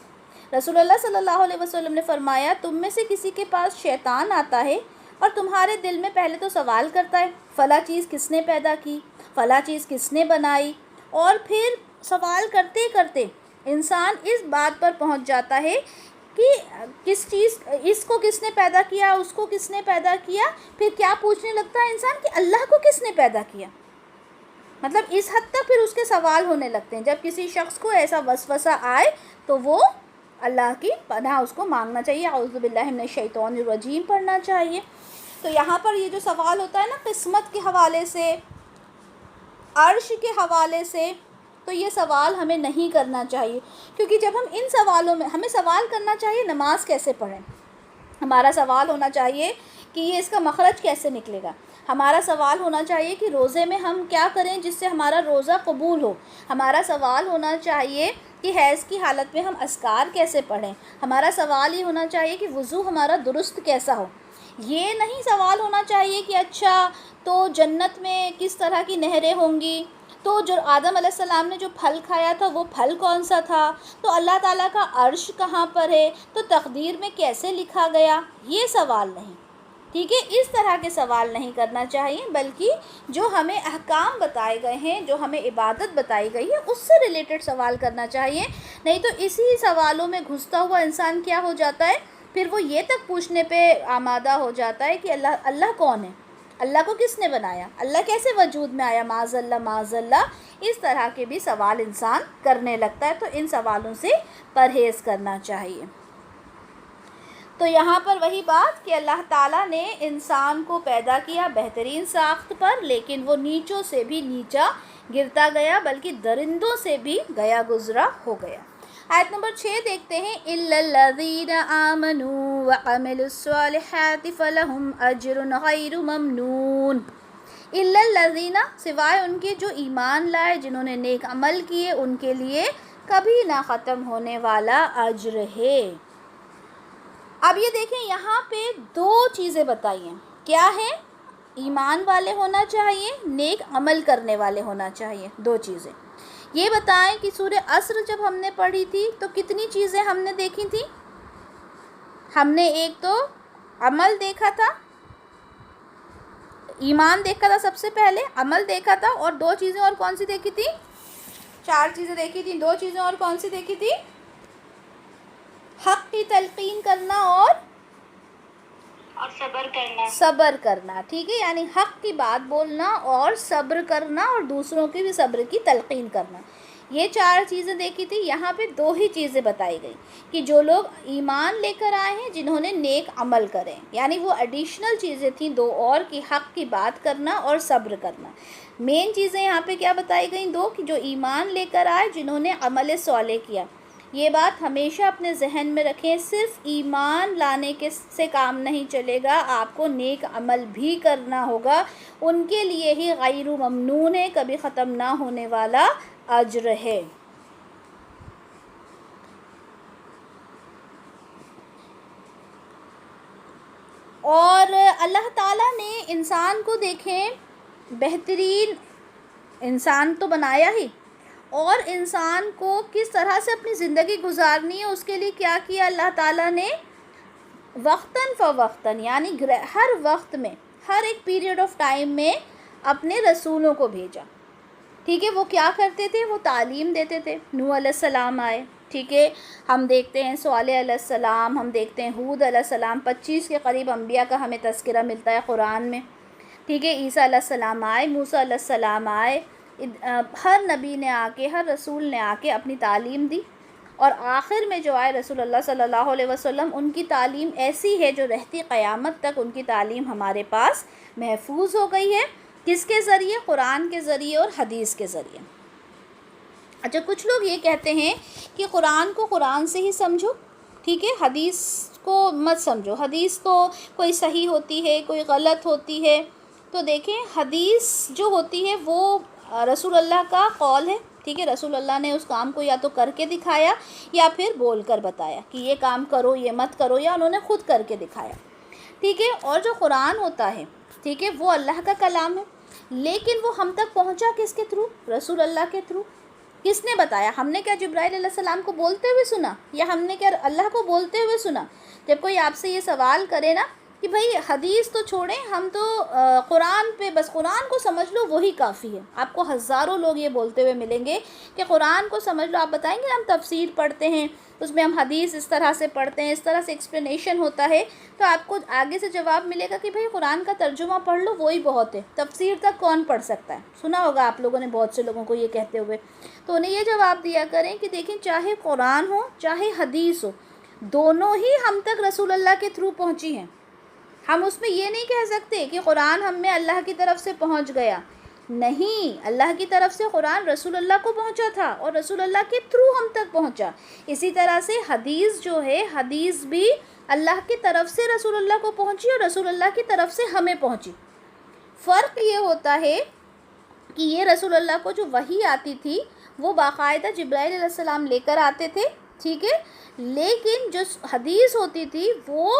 رسول اللہ صلی اللہ علیہ وسلم نے فرمایا، تم میں سے کسی کے پاس شیطان آتا ہے اور تمہارے دل میں پہلے تو سوال کرتا ہے فلاں چیز کس نے پیدا کی، فلاں چیز کس نے بنائی، اور پھر سوال کرتے کرتے انسان اس بات پر پہنچ جاتا ہے کہ کس چیز، اس کو کس نے پیدا کیا، اس کو کس نے پیدا کیا، پھر کیا پوچھنے لگتا ہے انسان کہ اللہ کو کس نے پیدا کیا۔ مطلب اس حد تک پھر اس کے سوال ہونے لگتے ہیں۔ جب کسی شخص کو ایسا وسوسہ آئے تو وہ اللہ کی پناہ اس کو مانگنا چاہیے، اعوذ باللہ من الشیطان الرجیم پڑھنا چاہیے۔ تو یہاں پر یہ جو سوال ہوتا ہے نا قسمت کے حوالے سے، عرش کے حوالے سے، تو یہ سوال ہمیں نہیں کرنا چاہیے، کیونکہ جب ہم ان سوالوں میں، ہمیں سوال کرنا چاہیے نماز کیسے پڑھیں، ہمارا سوال ہونا چاہیے کہ یہ اس کا مخرج کیسے نکلے گا، ہمارا سوال ہونا چاہیے کہ روزے میں ہم کیا کریں جس سے ہمارا روزہ قبول ہو، ہمارا سوال ہونا چاہیے کہ حیض کی حالت میں ہم اذکار کیسے پڑھیں، ہمارا سوال یہ ہونا چاہیے کہ وضو ہمارا درست کیسا ہو۔ یہ نہیں سوال ہونا چاہیے کہ اچھا تو جنت میں کس طرح کی نہریں ہوں گی، تو جو آدم علیہ السلام نے جو پھل کھایا تھا وہ پھل کون سا تھا، تو اللہ تعالیٰ کا عرش کہاں پر ہے، تو تقدیر میں کیسے لکھا گیا، یہ سوال نہیں، ٹھیک ہے، اس طرح کے سوال نہیں کرنا چاہیے، بلکہ جو ہمیں احکام بتائے گئے ہیں، جو ہمیں عبادت بتائی گئی ہے اس سے ریلیٹڈ سوال کرنا چاہیے۔ نہیں تو اسی سوالوں میں گھستا ہوا انسان کیا ہو جاتا ہے، پھر وہ یہ تک پوچھنے پہ آمادہ ہو جاتا ہے کہ اللہ کون ہے، اللہ کو کس نے بنایا، اللہ کیسے وجود میں آیا، معاذ اللہ معاذ اللہ، اس طرح کے بھی سوال انسان کرنے لگتا ہے۔ تو ان سوالوں سے پرہیز کرنا چاہیے۔ تو یہاں پر وہی بات کہ اللہ تعالیٰ نے انسان کو پیدا کیا بہترین ساخت پر، لیکن وہ نیچوں سے بھی نیچا گرتا گیا، بلکہ درندوں سے بھی گیا گزرا ہو گیا۔ آیت نمبر 6 دیکھتے ہیں، إِلَّا الَّذِينَ آمَنُوا وَعَمِلُوا الصَّالِحَاتِ فَلَهُمْ أَجْرٌ غَيْرُ مَمْنُونٍ۔ إِلَّا الَّذِينَ سوائے ان کے جو ایمان لائے، جنہوں نے نیک عمل کیے، ان کے لیے کبھی نہ ختم ہونے والا اجر ہے۔ اب یہ دیکھیں یہاں پہ دو چیزیں بتائی ہیں، کیا ہیں؟ ایمان والے ہونا چاہیے، نیک عمل کرنے والے ہونا چاہیے، دو چیزیں۔ یہ بتائیں کہ سورہ عصر جب ہم نے پڑھی تھی تو کتنی چیزیں ہم نے دیکھی تھیں؟ ہم نے ایک تو عمل دیکھا تھا، ایمان دیکھا تھا، سب سے پہلے عمل دیکھا تھا، اور دو چیزیں اور کون سی دیکھی تھی؟ 4 چیزیں دیکھی تھی، 2 چیزیں اور کون سی دیکھی تھی؟ حق کی تلقین کرنا اور صبر کرنا، ٹھیک ہے، یعنی حق کی بات بولنا اور صبر کرنا، اور دوسروں کی بھی صبر کی تلقین کرنا، یہ 4 چیزیں دیکھی تھی۔ یہاں پہ 2 ہی چیزیں بتائی گئی کہ جو لوگ ایمان لے کر آئے ہیں، جنہوں نے نیک عمل کریں، یعنی وہ ایڈیشنل چیزیں تھیں 2 اور، کہ حق کی بات کرنا اور صبر کرنا۔ مین چیزیں یہاں پہ کیا بتائی گئیں 2، کہ جو ایمان لے کر آئے، جنہوں نے عمل صالح کیا۔ یہ بات ہمیشہ اپنے ذہن میں رکھیں، صرف ایمان لانے کے سے کام نہیں چلے گا، آپ کو نیک عمل بھی کرنا ہوگا، ان کے لیے ہی غیر ممنون ہے، کبھی ختم نہ ہونے والا اجر ہے۔ اور اللہ تعالیٰ نے انسان کو دیکھیں بہترین انسان تو بنایا ہی، اور انسان کو کس طرح سے اپنی زندگی گزارنی ہے اس کے لیے کیا کیا اللہ تعالیٰ نے، وقتاً فوقتاً، یعنی ہر وقت میں، ہر ایک پیریڈ آف ٹائم میں اپنے رسولوں کو بھیجا۔ ٹھیک ہے، وہ کیا کرتے تھے؟ وہ تعلیم دیتے تھے۔ نوح علیہ السلام آئے، ٹھیک ہے، ہم دیکھتے ہیں صالح علیہ السلام، ہم دیکھتے ہیں ہود علیہ السلام، 25 کے قریب انبیاء کا ہمیں تذکرہ ملتا ہے قرآن میں، ٹھیک ہے۔ عیسیٰ علیہ السلام آئے، موسیٰ علیہ السلام آئے، ہر نبی نے آ کے، ہر رسول نے آ کے اپنی تعلیم دی، اور آخر میں جو آئے رسول اللہ صلی اللہ علیہ وسلم، ان کی تعلیم ایسی ہے جو رہتی قیامت تک ان کی تعلیم ہمارے پاس محفوظ ہو گئی ہے۔ کس کے ذریعے؟ قرآن کے ذریعے اور حدیث کے ذریعے۔ اچھا، کچھ لوگ یہ کہتے ہیں کہ قرآن کو قرآن سے ہی سمجھو، ٹھیک ہے، حدیث کو مت سمجھو، حدیث تو کوئی صحیح ہوتی ہے، کوئی غلط ہوتی ہے۔ تو دیکھیں، حدیث جو ہوتی ہے وہ رسول اللہ کا قول ہے، ٹھیک ہے، رسول اللہ نے اس کام کو یا تو کر کے دکھایا یا پھر بول کر بتایا کہ یہ کام کرو، یہ مت کرو، یا انہوں نے خود کر کے دکھایا، ٹھیک ہے۔ اور جو قرآن ہوتا ہے، ٹھیک ہے، وہ اللہ کا کلام ہے، لیکن وہ ہم تک پہنچا کس کے تھرو؟ رسول اللہ کے تھرو۔ کس نے بتایا؟ ہم نے کیا جبرائیل علیہ السلام کو بولتے ہوئے سنا، یا ہم نے کیا اللہ کو بولتے ہوئے سنا؟ جب کوئی آپ سے یہ سوال کرے نا کہ بھئی حدیث تو چھوڑیں، ہم تو قرآن پہ بس، قرآن کو سمجھ لو وہی کافی ہے، آپ کو ہزاروں لوگ یہ بولتے ہوئے ملیں گے کہ قرآن کو سمجھ لو۔ آپ بتائیں گے ہم تفسیر پڑھتے ہیں، اس میں ہم حدیث اس طرح سے پڑھتے ہیں، اس طرح سے ایکسپلینیشن ہوتا ہے، تو آپ کو آگے سے جواب ملے گا کہ بھئی قرآن کا ترجمہ پڑھ لو وہی بہت ہے، تفسیر تک کون پڑھ سکتا ہے؟ سنا ہوگا آپ لوگوں نے بہت سے لوگوں کو یہ کہتے ہوئے۔ تو انہیں یہ جواب دیا کریں کہ دیکھیں، چاہے قرآن ہو چاہے حدیث ہو، دونوں ہی ہم تک رسول اللہ کے تھرو پہنچی ہیں۔ ہم اس میں یہ نہیں کہہ سکتے کہ قرآن ہم میں اللہ کی طرف سے پہنچ گیا، نہیں، اللہ کی طرف سے قرآن رسول اللہ کو پہنچا تھا اور رسول اللہ کے تھرو ہم تک پہنچا۔ اسی طرح سے حدیث جو ہے، حدیث بھی اللہ کی طرف سے رسول اللہ کو پہنچی اور رسول اللہ کی طرف سے ہمیں پہنچی۔ فرق یہ ہوتا ہے کہ یہ رسول اللہ کو جو وحی آتی تھی وہ باقاعدہ جبرائیل علیہ السلام لے کر آتے تھے، ٹھیک ہے، لیکن جو حدیث ہوتی تھی وہ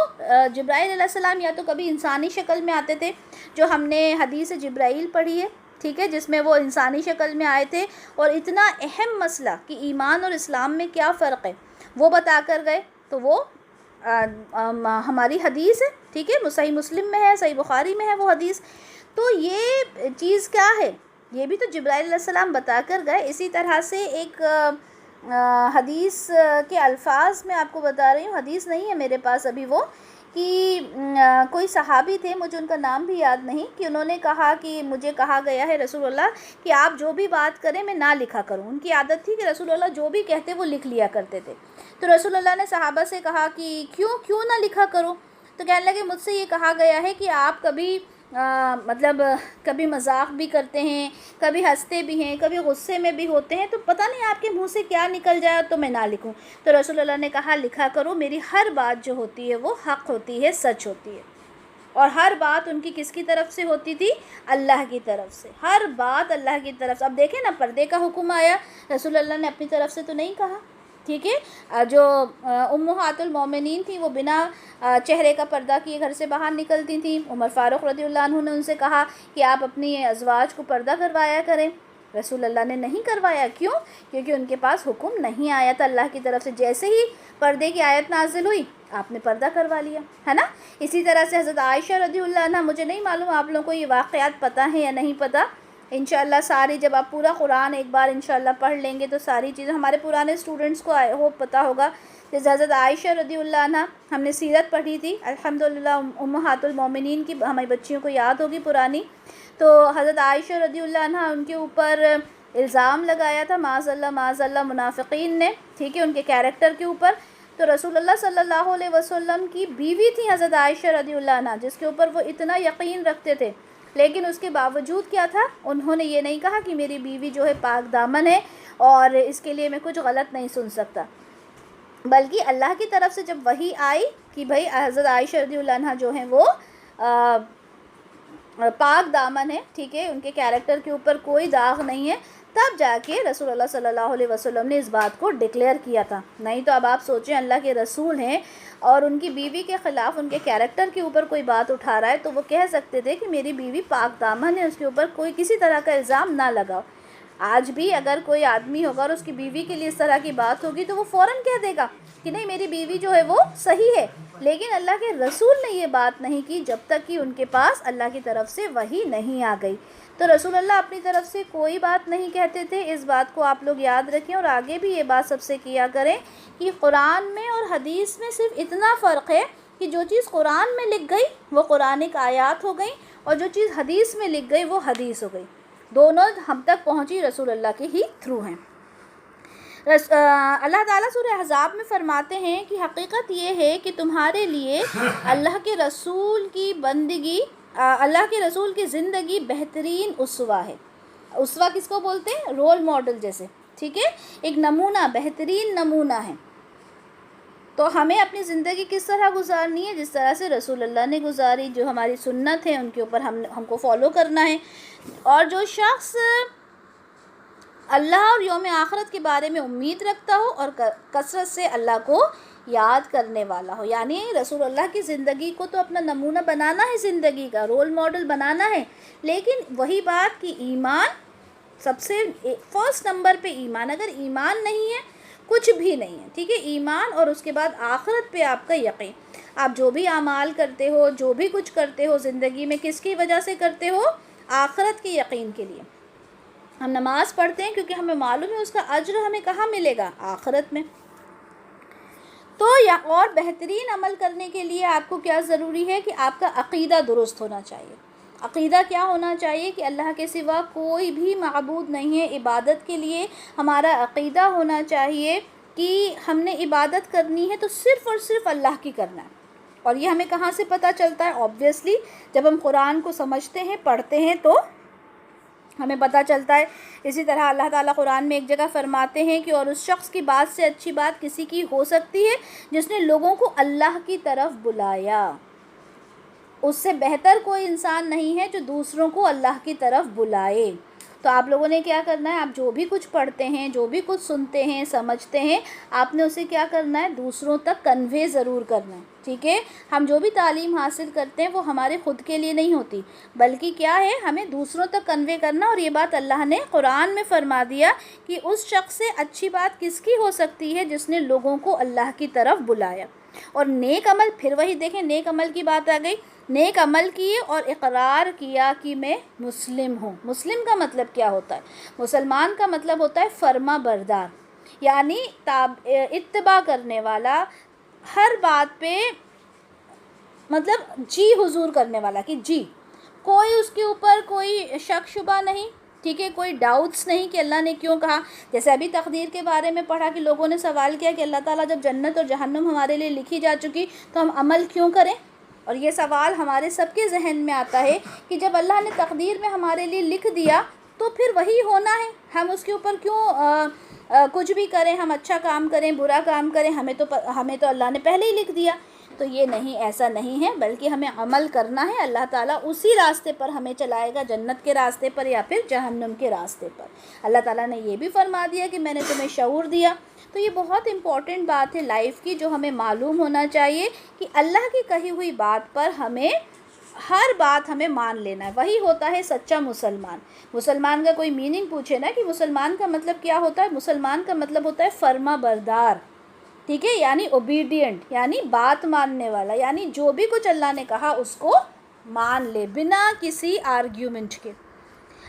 جبرائیل علیہ السلام یا تو کبھی انسانی شکل میں آتے تھے، جو ہم نے حدیث جبرائیل پڑھی ہے، ٹھیک ہے، جس میں وہ انسانی شکل میں آئے تھے اور اتنا اہم مسئلہ کہ ایمان اور اسلام میں کیا فرق ہے وہ بتا کر گئے، تو وہ ہماری حدیث ہے، ٹھیک ہے، صحیح مسلم میں ہے، صحیح بخاری میں ہے وہ حدیث۔ تو یہ چیز کیا ہے؟ یہ بھی تو جبرائیل علیہ السلام بتا کر گئے۔ اسی طرح سے ایک حدیث کے الفاظ میں آپ کو بتا رہی ہوں، حدیث نہیں ہے میرے پاس ابھی وہ، کہ کوئی صحابی تھے، مجھے ان کا نام بھی یاد نہیں، کہ انہوں نے کہا کہ مجھے کہا گیا ہے رسول اللہ کہ آپ جو بھی بات کریں میں نہ لکھا کروں۔ ان کی عادت تھی کہ رسول اللہ جو بھی کہتے وہ لکھ لیا کرتے تھے۔ تو رسول اللہ نے صحابہ سے کہا کہ کیوں نہ لکھا کرو؟ تو کہنے لگے مجھ سے یہ کہا گیا ہے کہ آپ کبھی مطلب کبھی مذاق بھی کرتے ہیں، کبھی ہنستے بھی ہیں، کبھی غصے میں بھی ہوتے ہیں، تو پتہ نہیں آپ کے منہ سے کیا نکل جائے تو میں نہ لکھوں۔ تو رسول اللہ نے کہا لکھا کرو، میری ہر بات جو ہوتی ہے وہ حق ہوتی ہے، سچ ہوتی ہے، اور ہر بات ان کی کس کی طرف سے ہوتی تھی؟ اللہ کی طرف سے، ہر بات اللہ کی طرف سے۔ اب دیکھیں نا، پردے کا حکم آیا، رسول اللہ نے اپنی طرف سے تو نہیں کہا، ٹھیک ہے۔ جو امہات المومنین تھیں وہ بنا چہرے کا پردہ کیے گھر سے باہر نکلتی تھیں، عمر فاروق رضی اللہ عنہ نے ان سے کہا کہ آپ اپنی ازواج کو پردہ کروایا کریں، رسول اللہ نے نہیں کروایا۔ کیوں؟ کیونکہ ان کے پاس حکم نہیں آیا تھا اللہ کی طرف سے، جیسے ہی پردے کی آیت نازل ہوئی آپ نے پردہ کروا لیا، ہے نا۔ اسی طرح سے حضرت عائشہ رضی اللہ عنہ، مجھے نہیں معلوم آپ لوگوں کو یہ واقعات پتہ ہیں یا نہیں پتہ، انشاءاللہ ساری، جب آپ پورا قرآن ایک بار انشاءاللہ پڑھ لیں گے تو ساری چیزیں ہمارے پرانے اسٹوڈنٹس کو پتہ ہوگا۔ جیسے حضرت عائشہ رضی اللہ عنہ، ہم نے سیرت پڑھی تھی الحمدللہ، امہات المومنین کی ہماری بچیوں کو یاد ہوگی پرانی، تو حضرت عائشہ رضی اللہ عنہ ان کے اوپر الزام لگایا تھا معاذ اللہ منافقین نے، ٹھیک ہے، ان کے کیریکٹر کے اوپر۔ تو رسول اللہ صلی اللہ علیہ وسلم کی بیوی تھی حضرت عائشہ رضی اللہ عنہ، جس کے اوپر وہ اتنا یقین رکھتے تھے، لیکن اس کے باوجود کیا تھا، انہوں نے یہ نہیں کہا کہ میری بیوی جو ہے پاک دامن ہے اور اس کے لیے میں کچھ غلط نہیں سن سکتا، بلکہ اللہ کی طرف سے جب وحی آئی کہ بھئی حضرت عائشہ رضی اللہ عنہ جو ہیں وہ پاک دامن ہے، ٹھیک ہے، ان کے کیریکٹر کے اوپر کوئی داغ نہیں ہے، تب جا کے رسول اللہ صلی اللہ علیہ وسلم نے اس بات کو ڈکلیئر کیا تھا۔ نہیں تو اب آپ سوچیں، اللہ کے رسول ہیں اور ان کی بیوی کے خلاف، ان کے کیریکٹر کے اوپر کوئی بات اٹھا رہا ہے، تو وہ کہہ سکتے تھے کہ میری بیوی پاک دامن ہے، اس کے اوپر کوئی کسی طرح کا الزام نہ لگاؤ۔ آج بھی اگر کوئی آدمی ہوگا اور اس کی بیوی کے لیے اس طرح کی بات ہوگی تو وہ فوراً کہہ دے گا کہ نہیں میری بیوی جو ہے وہ صحیح ہے، لیکن اللہ کے رسول نے یہ بات نہیں کی جب تک کہ ان کے پاس اللہ کی طرف سے وحی نہیں آ گئی۔ تو رسول اللہ اپنی طرف سے کوئی بات نہیں کہتے تھے، اس بات کو آپ لوگ یاد رکھیں، اور آگے بھی یہ بات سب سے کیا کریں کہ قرآن میں اور حدیث میں صرف اتنا فرق ہے کہ جو چیز قرآن میں لکھ گئی وہ قرآنک آیات ہو گئی، اور جو چیز حدیث میں لکھ گئی وہ حدیث ہو گئی، دونوں ہم تک پہنچی رسول اللہ کے ہی تھرو ہیں۔ اللہ تعالیٰ سورہ احزاب میں فرماتے ہیں کہ حقیقت یہ ہے کہ تمہارے لیے اللہ کے رسول کی بندگی، اللہ کے رسول کی زندگی بہترین اسوہ ہے۔ اسوہ کس کو بولتے ہیں؟ رول ماڈل جیسے، ٹھیک ہے، ایک نمونہ، بہترین نمونہ ہے۔ تو ہمیں اپنی زندگی کس طرح گزارنی ہے؟ جس طرح سے رسول اللہ نے گزاری، جو ہماری سنت ہے ان کے اوپر ہم کو فالو کرنا ہے۔ اور جو شخص اللہ اور یوم آخرت کے بارے میں امید رکھتا ہو اور کثرت سے اللہ کو یاد کرنے والا ہو، یعنی رسول اللہ کی زندگی کو تو اپنا نمونہ بنانا ہے، زندگی کا رول ماڈل بنانا ہے، لیکن وہی بات کہ ایمان سب سے فرسٹ نمبر پہ ایمان، اگر ایمان نہیں ہے کچھ بھی نہیں ہے، ٹھیک ہے، ایمان، اور اس کے بعد آخرت پہ آپ کا یقین۔ آپ جو بھی اعمال کرتے ہو، جو بھی کچھ کرتے ہو زندگی میں، کس کی وجہ سے کرتے ہو؟ آخرت کے یقین کے لیے۔ ہم نماز پڑھتے ہیں کیونکہ ہمیں معلوم ہے اس کا اجر ہمیں کہاں ملے گا؟ آخرت میں۔ تو اور بہترین عمل کرنے کے لیے آپ کو کیا ضروری ہے کہ آپ کا عقیدہ درست ہونا چاہیے۔ عقیدہ کیا ہونا چاہیے؟ کہ اللہ کے سوا کوئی بھی معبود نہیں ہے۔ عبادت کے لیے ہمارا عقیدہ ہونا چاہیے کہ ہم نے عبادت کرنی ہے تو صرف اور صرف اللہ کی کرنا ہے۔ اور یہ ہمیں کہاں سے پتہ چلتا ہے؟ آبویسلی جب ہم قرآن کو سمجھتے ہیں، پڑھتے ہیں تو ہمیں پتہ چلتا ہے۔ اسی طرح اللہ تعالیٰ قرآن میں ایک جگہ فرماتے ہیں کہ اور اس شخص کی بات سے اچھی بات کسی کی ہو سکتی ہے جس نے لوگوں کو اللہ کی طرف بلایا۔ اس سے بہتر کوئی انسان نہیں ہے جو دوسروں کو اللہ کی طرف بلائے۔ تو آپ لوگوں نے کیا کرنا ہے؟ آپ جو بھی کچھ پڑھتے ہیں، جو بھی کچھ سنتے ہیں، سمجھتے ہیں، آپ نے اسے کیا کرنا ہے؟ دوسروں تک کنوے ضرور کرنا ہے، ٹھیک ہے۔ ہم جو بھی تعلیم حاصل کرتے ہیں وہ ہمارے خود کے لیے نہیں ہوتی، بلکہ کیا ہے؟ ہمیں دوسروں تک کنوے کرنا۔ اور یہ بات اللہ نے قرآن میں فرما دیا کہ اس شخص سے اچھی بات کس کی ہو سکتی ہے جس نے لوگوں کو اللہ کی طرف بلایا۔ اور نیک عمل، پھر وہی دیکھیں نیک عمل کی بات آ گئی، نیک عمل کیے اور اقرار کیا کہ میں مسلم ہوں۔ مسلم کا مطلب کیا ہوتا ہے؟ مسلمان کا مطلب ہوتا ہے فرما بردار، یعنی اتباع کرنے والا، ہر بات پہ مطلب جی حضور کرنے والا، کہ جی کوئی اس کے اوپر کوئی شک شبہ نہیں، ٹھیک ہے، کوئی ڈاؤٹس نہیں کہ اللہ نے کیوں کہا۔ جیسے ابھی تقدیر کے بارے میں پڑھا کہ لوگوں نے سوال کیا کہ اللہ تعالیٰ جب جنت اور جہنم ہمارے لیے لکھی جا چکی تو ہم عمل کیوں کریں؟ اور یہ سوال ہمارے سب کے ذہن میں آتا ہے کہ جب اللہ نے تقدیر میں ہمارے لیے لکھ دیا تو پھر وہی ہونا ہے، ہم اس کے اوپر کیوں کچھ بھی کریں، ہم اچھا کام کریں، برا کام کریں، ہمیں تو اللہ نے پہلے ہی لکھ دیا۔ تو یہ نہیں، ایسا نہیں ہے، بلکہ ہمیں عمل کرنا ہے۔ اللہ تعالیٰ اسی راستے پر ہمیں چلائے گا، جنت کے راستے پر یا پھر جہنم کے راستے پر۔ اللہ تعالیٰ نے یہ بھی فرما دیا کہ میں نے تمہیں شعور دیا۔ تو یہ بہت امپورٹنٹ بات ہے لائف کی، جو ہمیں معلوم ہونا چاہیے کہ اللہ کی کہی ہوئی بات پر ہمیں ہر بات ہمیں مان لینا ہے، وہی ہوتا ہے سچا مسلمان۔ مسلمان کا کوئی میننگ پوچھے نا کہ مسلمان کا مطلب کیا ہوتا ہے؟ مسلمان کا مطلب ہوتا ہے فرما بردار، ٹھیک ہے، یعنی اوبیڈینٹ، یعنی بات ماننے والا، یعنی جو بھی کچھ اللہ نے کہا اس کو مان لے بنا کسی آرگیومنٹ کے۔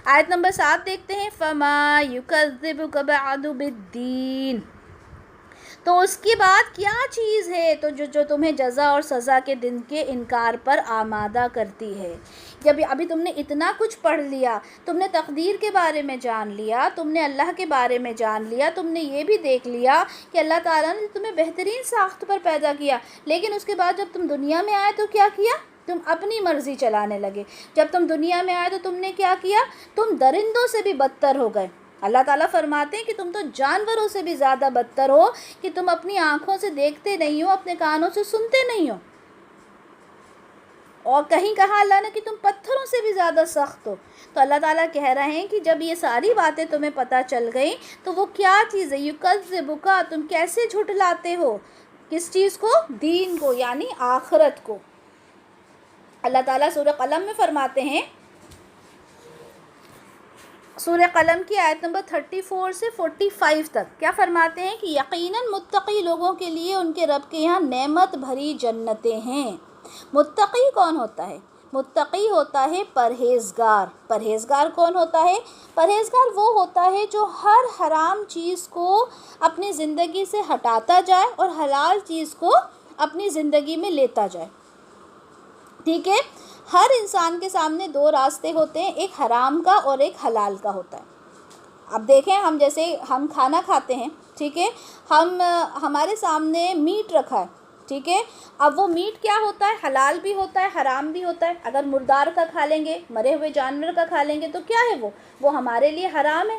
آیت نمبر 7 دیکھتے ہیں، فَمَا يُكَذِّبُكَ بَعْدُ بِالدِّينِ۔ تو اس کے بعد کیا چیز ہے تو جو تمہیں جزا اور سزا کے دن کے انکار پر آمادہ کرتی ہے؟ جب ابھی تم نے اتنا کچھ پڑھ لیا، تم نے تقدیر کے بارے میں جان لیا، تم نے اللہ کے بارے میں جان لیا، تم نے یہ بھی دیکھ لیا کہ اللہ تعالیٰ نے تمہیں بہترین ساخت پر پیدا کیا، لیکن اس کے بعد جب تم دنیا میں آئے تو کیا کیا؟ تم اپنی مرضی چلانے لگے۔ جب تم دنیا میں آئے تو تم نے کیا کیا؟ تم درندوں سے بھی بدتر ہو گئے۔ اللہ تعالیٰ فرماتے ہیں کہ تم تو جانوروں سے بھی زیادہ بدتر ہو، کہ تم اپنی آنکھوں سے دیکھتے نہیں ہو، اپنے کانوں سے سنتے نہیں ہو، اور کہیں کہا اللہ نے کہ تم پتھروں سے بھی زیادہ سخت ہو۔ تو اللہ تعالیٰ کہہ رہے ہیں کہ جب یہ ساری باتیں تمہیں پتہ چل گئیں تو وہ کیا چیز ہے؟ یکذبک، تم کیسے جھٹلاتے ہو؟ کس چیز کو؟ دین کو، یعنی آخرت کو۔ اللہ تعالیٰ سورہ قلم میں فرماتے ہیں، سورہ قلم کی آیت نمبر 34 سے 45 تک کیا فرماتے ہیں کہ یقیناً متقی لوگوں کے لیے ان کے رب کے یہاں نعمت بھری جنتیں ہیں۔ متقی کون ہوتا ہے؟ متقی ہوتا ہے پرہیزگار۔ پرہیزگار کون ہوتا ہے؟ پرہیزگار وہ ہوتا ہے جو ہر حرام چیز کو اپنی زندگی سے ہٹاتا جائے اور حلال چیز کو اپنی زندگی میں لیتا جائے، ٹھیک ہے؟ ہر انسان کے سامنے دو راستے ہوتے ہیں، ایک حرام کا اور ایک حلال کا ہوتا ہے۔ اب دیکھیں، ہم جیسے ہم کھانا کھاتے ہیں، ٹھیک ہے، ہمارے سامنے میٹ رکھا ہے، ٹھیک ہے، اب وہ میٹ کیا ہوتا ہے؟ حلال بھی ہوتا ہے، حرام بھی ہوتا ہے۔ اگر مردار کا کھا لیں گے، مرے ہوئے جانور کا کھا لیں گے تو کیا ہے؟ وہ ہمارے لیے حرام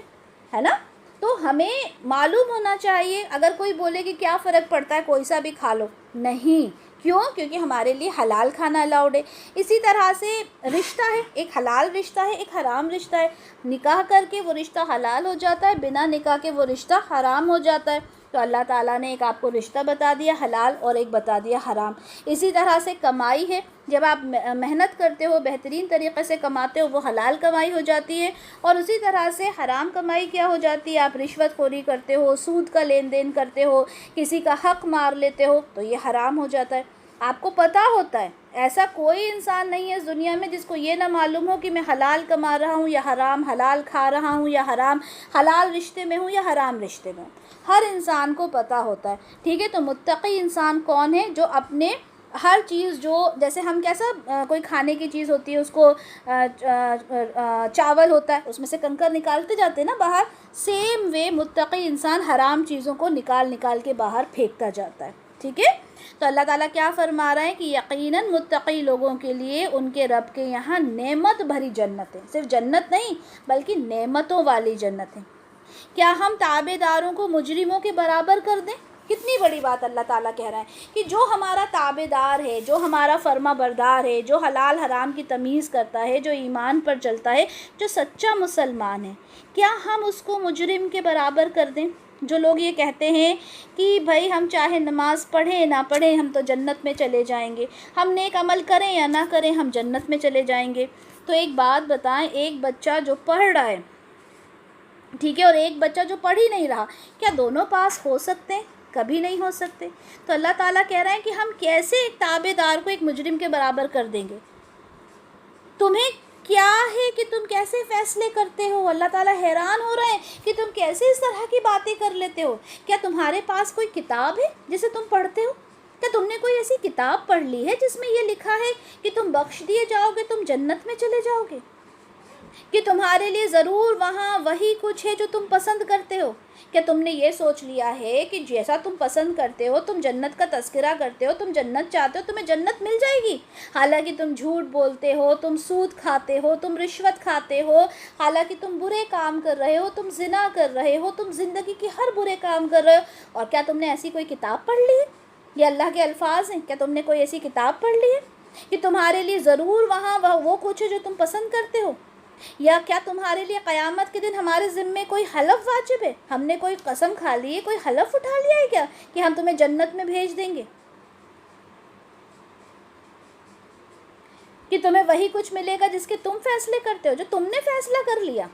ہے نا؟ تو ہمیں معلوم ہونا چاہیے، اگر کوئی بولے کہ کیا فرق پڑتا ہے، کوئی سا بھی کھا لو، نہیں، کیوں؟ کیونکہ ہمارے لیے حلال کھانا الاؤڈ ہے۔ اسی طرح سے رشتہ ہے، ایک حلال رشتہ ہے، ایک حرام رشتہ ہے۔ نکاح کر کے وہ رشتہ حلال ہو جاتا ہے، بنا نکاح کے وہ رشتہ حرام ہو جاتا ہے۔ تو اللہ تعالیٰ نے ایک آپ کو رشتہ بتا دیا حلال اور ایک بتا دیا حرام۔ اسی طرح سے کمائی ہے، جب آپ محنت کرتے ہو، بہترین طریقے سے کماتے ہو، وہ حلال کمائی ہو جاتی ہے، اور اسی طرح سے حرام کمائی کیا ہو جاتی ہے؟ آپ رشوت خوری کرتے ہو، سود کا لین دین کرتے ہو، کسی کا حق مار لیتے ہو، تو یہ حرام ہو جاتا ہے۔ آپ کو پتہ ہوتا ہے، ایسا کوئی انسان نہیں ہے اس دنیا میں جس کو یہ نہ معلوم ہو کہ میں حلال کما رہا ہوں یا حرام، حلال کھا رہا ہوں یا حرام، حلال رشتے میں ہوں یا حرام رشتے میں ہوں۔ ہر انسان کو پتہ ہوتا ہے، ٹھیک ہے؟ تو متقی انسان کون ہے؟ جو اپنے ہر چیز، جو جیسے ہم کیسا کوئی کھانے کی چیز ہوتی ہے، اس کو چاول ہوتا ہے، اس میں سے کنکر نکالتے جاتے ہیں نا باہر، سیم وے متقی انسان حرام چیزوں کو نکال کے باہر پھینکتا جاتا ہے، ٹھیک ہے؟ تو اللہ تعالیٰ کیا فرما رہے ہیں کہ یقیناً متقی لوگوں کے لیے ان کے رب کے یہاں نعمت بھری جنتیں، صرف جنت نہیں بلکہ نعمتوں والی جنتیں۔ کیا ہم تابع داروں کو مجرموں کے برابر کر دیں؟ کتنی بڑی بات اللہ تعالیٰ کہہ رہا ہے کہ جو ہمارا تابع دار ہے، جو ہمارا فرما بردار ہے، جو حلال حرام کی تمیز کرتا ہے، جو ایمان پر چلتا ہے، جو سچا مسلمان ہے، کیا ہم اس کو مجرم کے برابر کر دیں؟ جو لوگ یہ کہتے ہیں کہ بھائی ہم چاہے نماز پڑھیں نہ پڑھیں ہم تو جنت میں چلے جائیں گے، ہم نیک عمل کریں یا نہ کریں ہم جنت میں چلے جائیں گے، تو ایک بات بتائیں، ایک بچہ جو پڑھ رہا ہے، ٹھیک ہے، اور ایک بچہ جو پڑھ ہی نہیں رہا، کیا دونوں پاس ہو سکتے ہیں؟ کبھی نہیں ہو سکتے۔ تو اللہ تعالیٰ کہہ رہے ہیں کہ ہم کیسے ایک تابع دار کو ایک مجرم کے برابر کر دیں گے؟ تمہیں کیا ہے کہ تم کیسے فیصلے کرتے ہو؟ اللہ تعالیٰ حیران ہو رہے ہیں کہ تم کیسے اس طرح کی باتیں کر لیتے ہو۔ کیا تمہارے پاس کوئی کتاب ہے جسے تم پڑھتے ہو؟ کیا تم نے کوئی ایسی کتاب پڑھ لی ہے جس میں یہ لکھا ہے کہ تم بخش دیے جاؤ گے، تم جنت میں چلے جاؤ گے، کہ تمہارے لیے ضرور وہاں وہی کچھ ہے جو تم پسند کرتے ہو؟ کیا تم نے یہ سوچ لیا ہے کہ جیسا تم پسند کرتے ہو، تم جنت کا تذکرہ کرتے ہو، تم جنت چاہتے ہو، تمہیں جنت مل جائے گی؟ حالانکہ تم جھوٹ بولتے ہو، تم سود کھاتے ہو، تم رشوت کھاتے ہو، حالانکہ تم برے کام کر رہے ہو، تم زنا کر رہے ہو، تم زندگی کی ہر برے کام کر رہے ہو، اور کیا تم نے ایسی کوئی کتاب پڑھ لی ہے؟ یہ اللہ کے الفاظ ہیں، کیا تم نے کوئی ایسی کتاب پڑھ لی ہے کہ تمہارے لیے ضرور وہاں وہ کچھ ہے جو تم پسند کرتے ہو؟ یا کیا تمہارے لیے قیامت کے دن ہمارے ذمے کوئی حلف واجب ہے؟ ہم نے کوئی قسم کھا لی ہے، کوئی حلف اٹھا لیا ہے کیا کہ ہم تمہیں جنت میں بھیج دیں گے، کہ تمہیں وہی کچھ ملے گا جس کے تم فیصلے کرتے ہو، جو تم نے فیصلہ کر لیا؟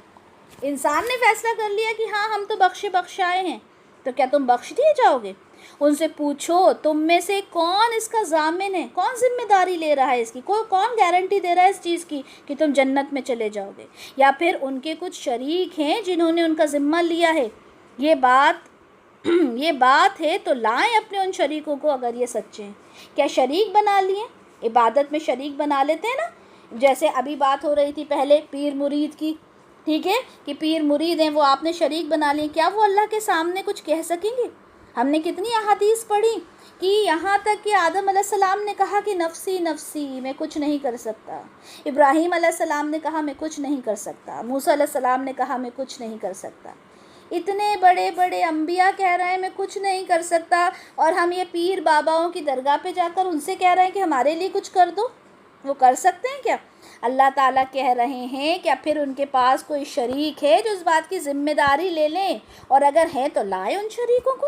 انسان نے فیصلہ کر لیا کہ ہاں ہم تو بخشائے ہیں، تو کیا تم بخش دیے جاؤ گے؟ ان سے پوچھو تم میں سے کون اس کا ضامن ہے، کون ذمہ داری لے رہا ہے اس کی، کون گارنٹی دے رہا ہے اس چیز کی کہ تم جنت میں چلے جاؤ گے؟ یا پھر ان کے کچھ شریک ہیں جنہوں نے ان کا ذمہ لیا ہے؟ یہ بات ہے تو لائیں اپنے ان شریکوں کو اگر یہ سچے ہیں۔ کیا شریک بنا لیے؟ عبادت میں شریک بنا لیتے ہیں نا، جیسے ابھی بات ہو رہی تھی پہلے پیر مرید کی، ٹھیک ہے، کہ پیر مرید ہیں، وہ آپ نے شریک بنا لیے، کیا وہ اللہ کے سامنے کچھ کہہ سکیں گے؟ ہم نے کتنی احادیث پڑھی کہ یہاں تک کہ آدم علیہ السلام نے کہا کہ نفسی نفسی، میں کچھ نہیں کر سکتا، ابراہیم علیہ السلام نے کہا میں کچھ نہیں کر سکتا، موسیٰ علیہ السلام نے کہا میں کچھ نہیں کر سکتا، اتنے بڑے بڑے انبیاء کہہ رہے ہیں میں کچھ نہیں کر سکتا، اور ہم یہ پیر باباؤں کی درگاہ پہ جا کر ان سے کہہ رہے ہیں کہ ہمارے لیے کچھ کر دو، وہ کر سکتے ہیں کیا؟ اللہ تعالیٰ کہہ رہے ہیں کہ پھر ان کے پاس کوئی شریک ہے جو اس بات کی ذمہ داری لے لیں، اور اگر ہے تو لائے ان شریکوں کو۔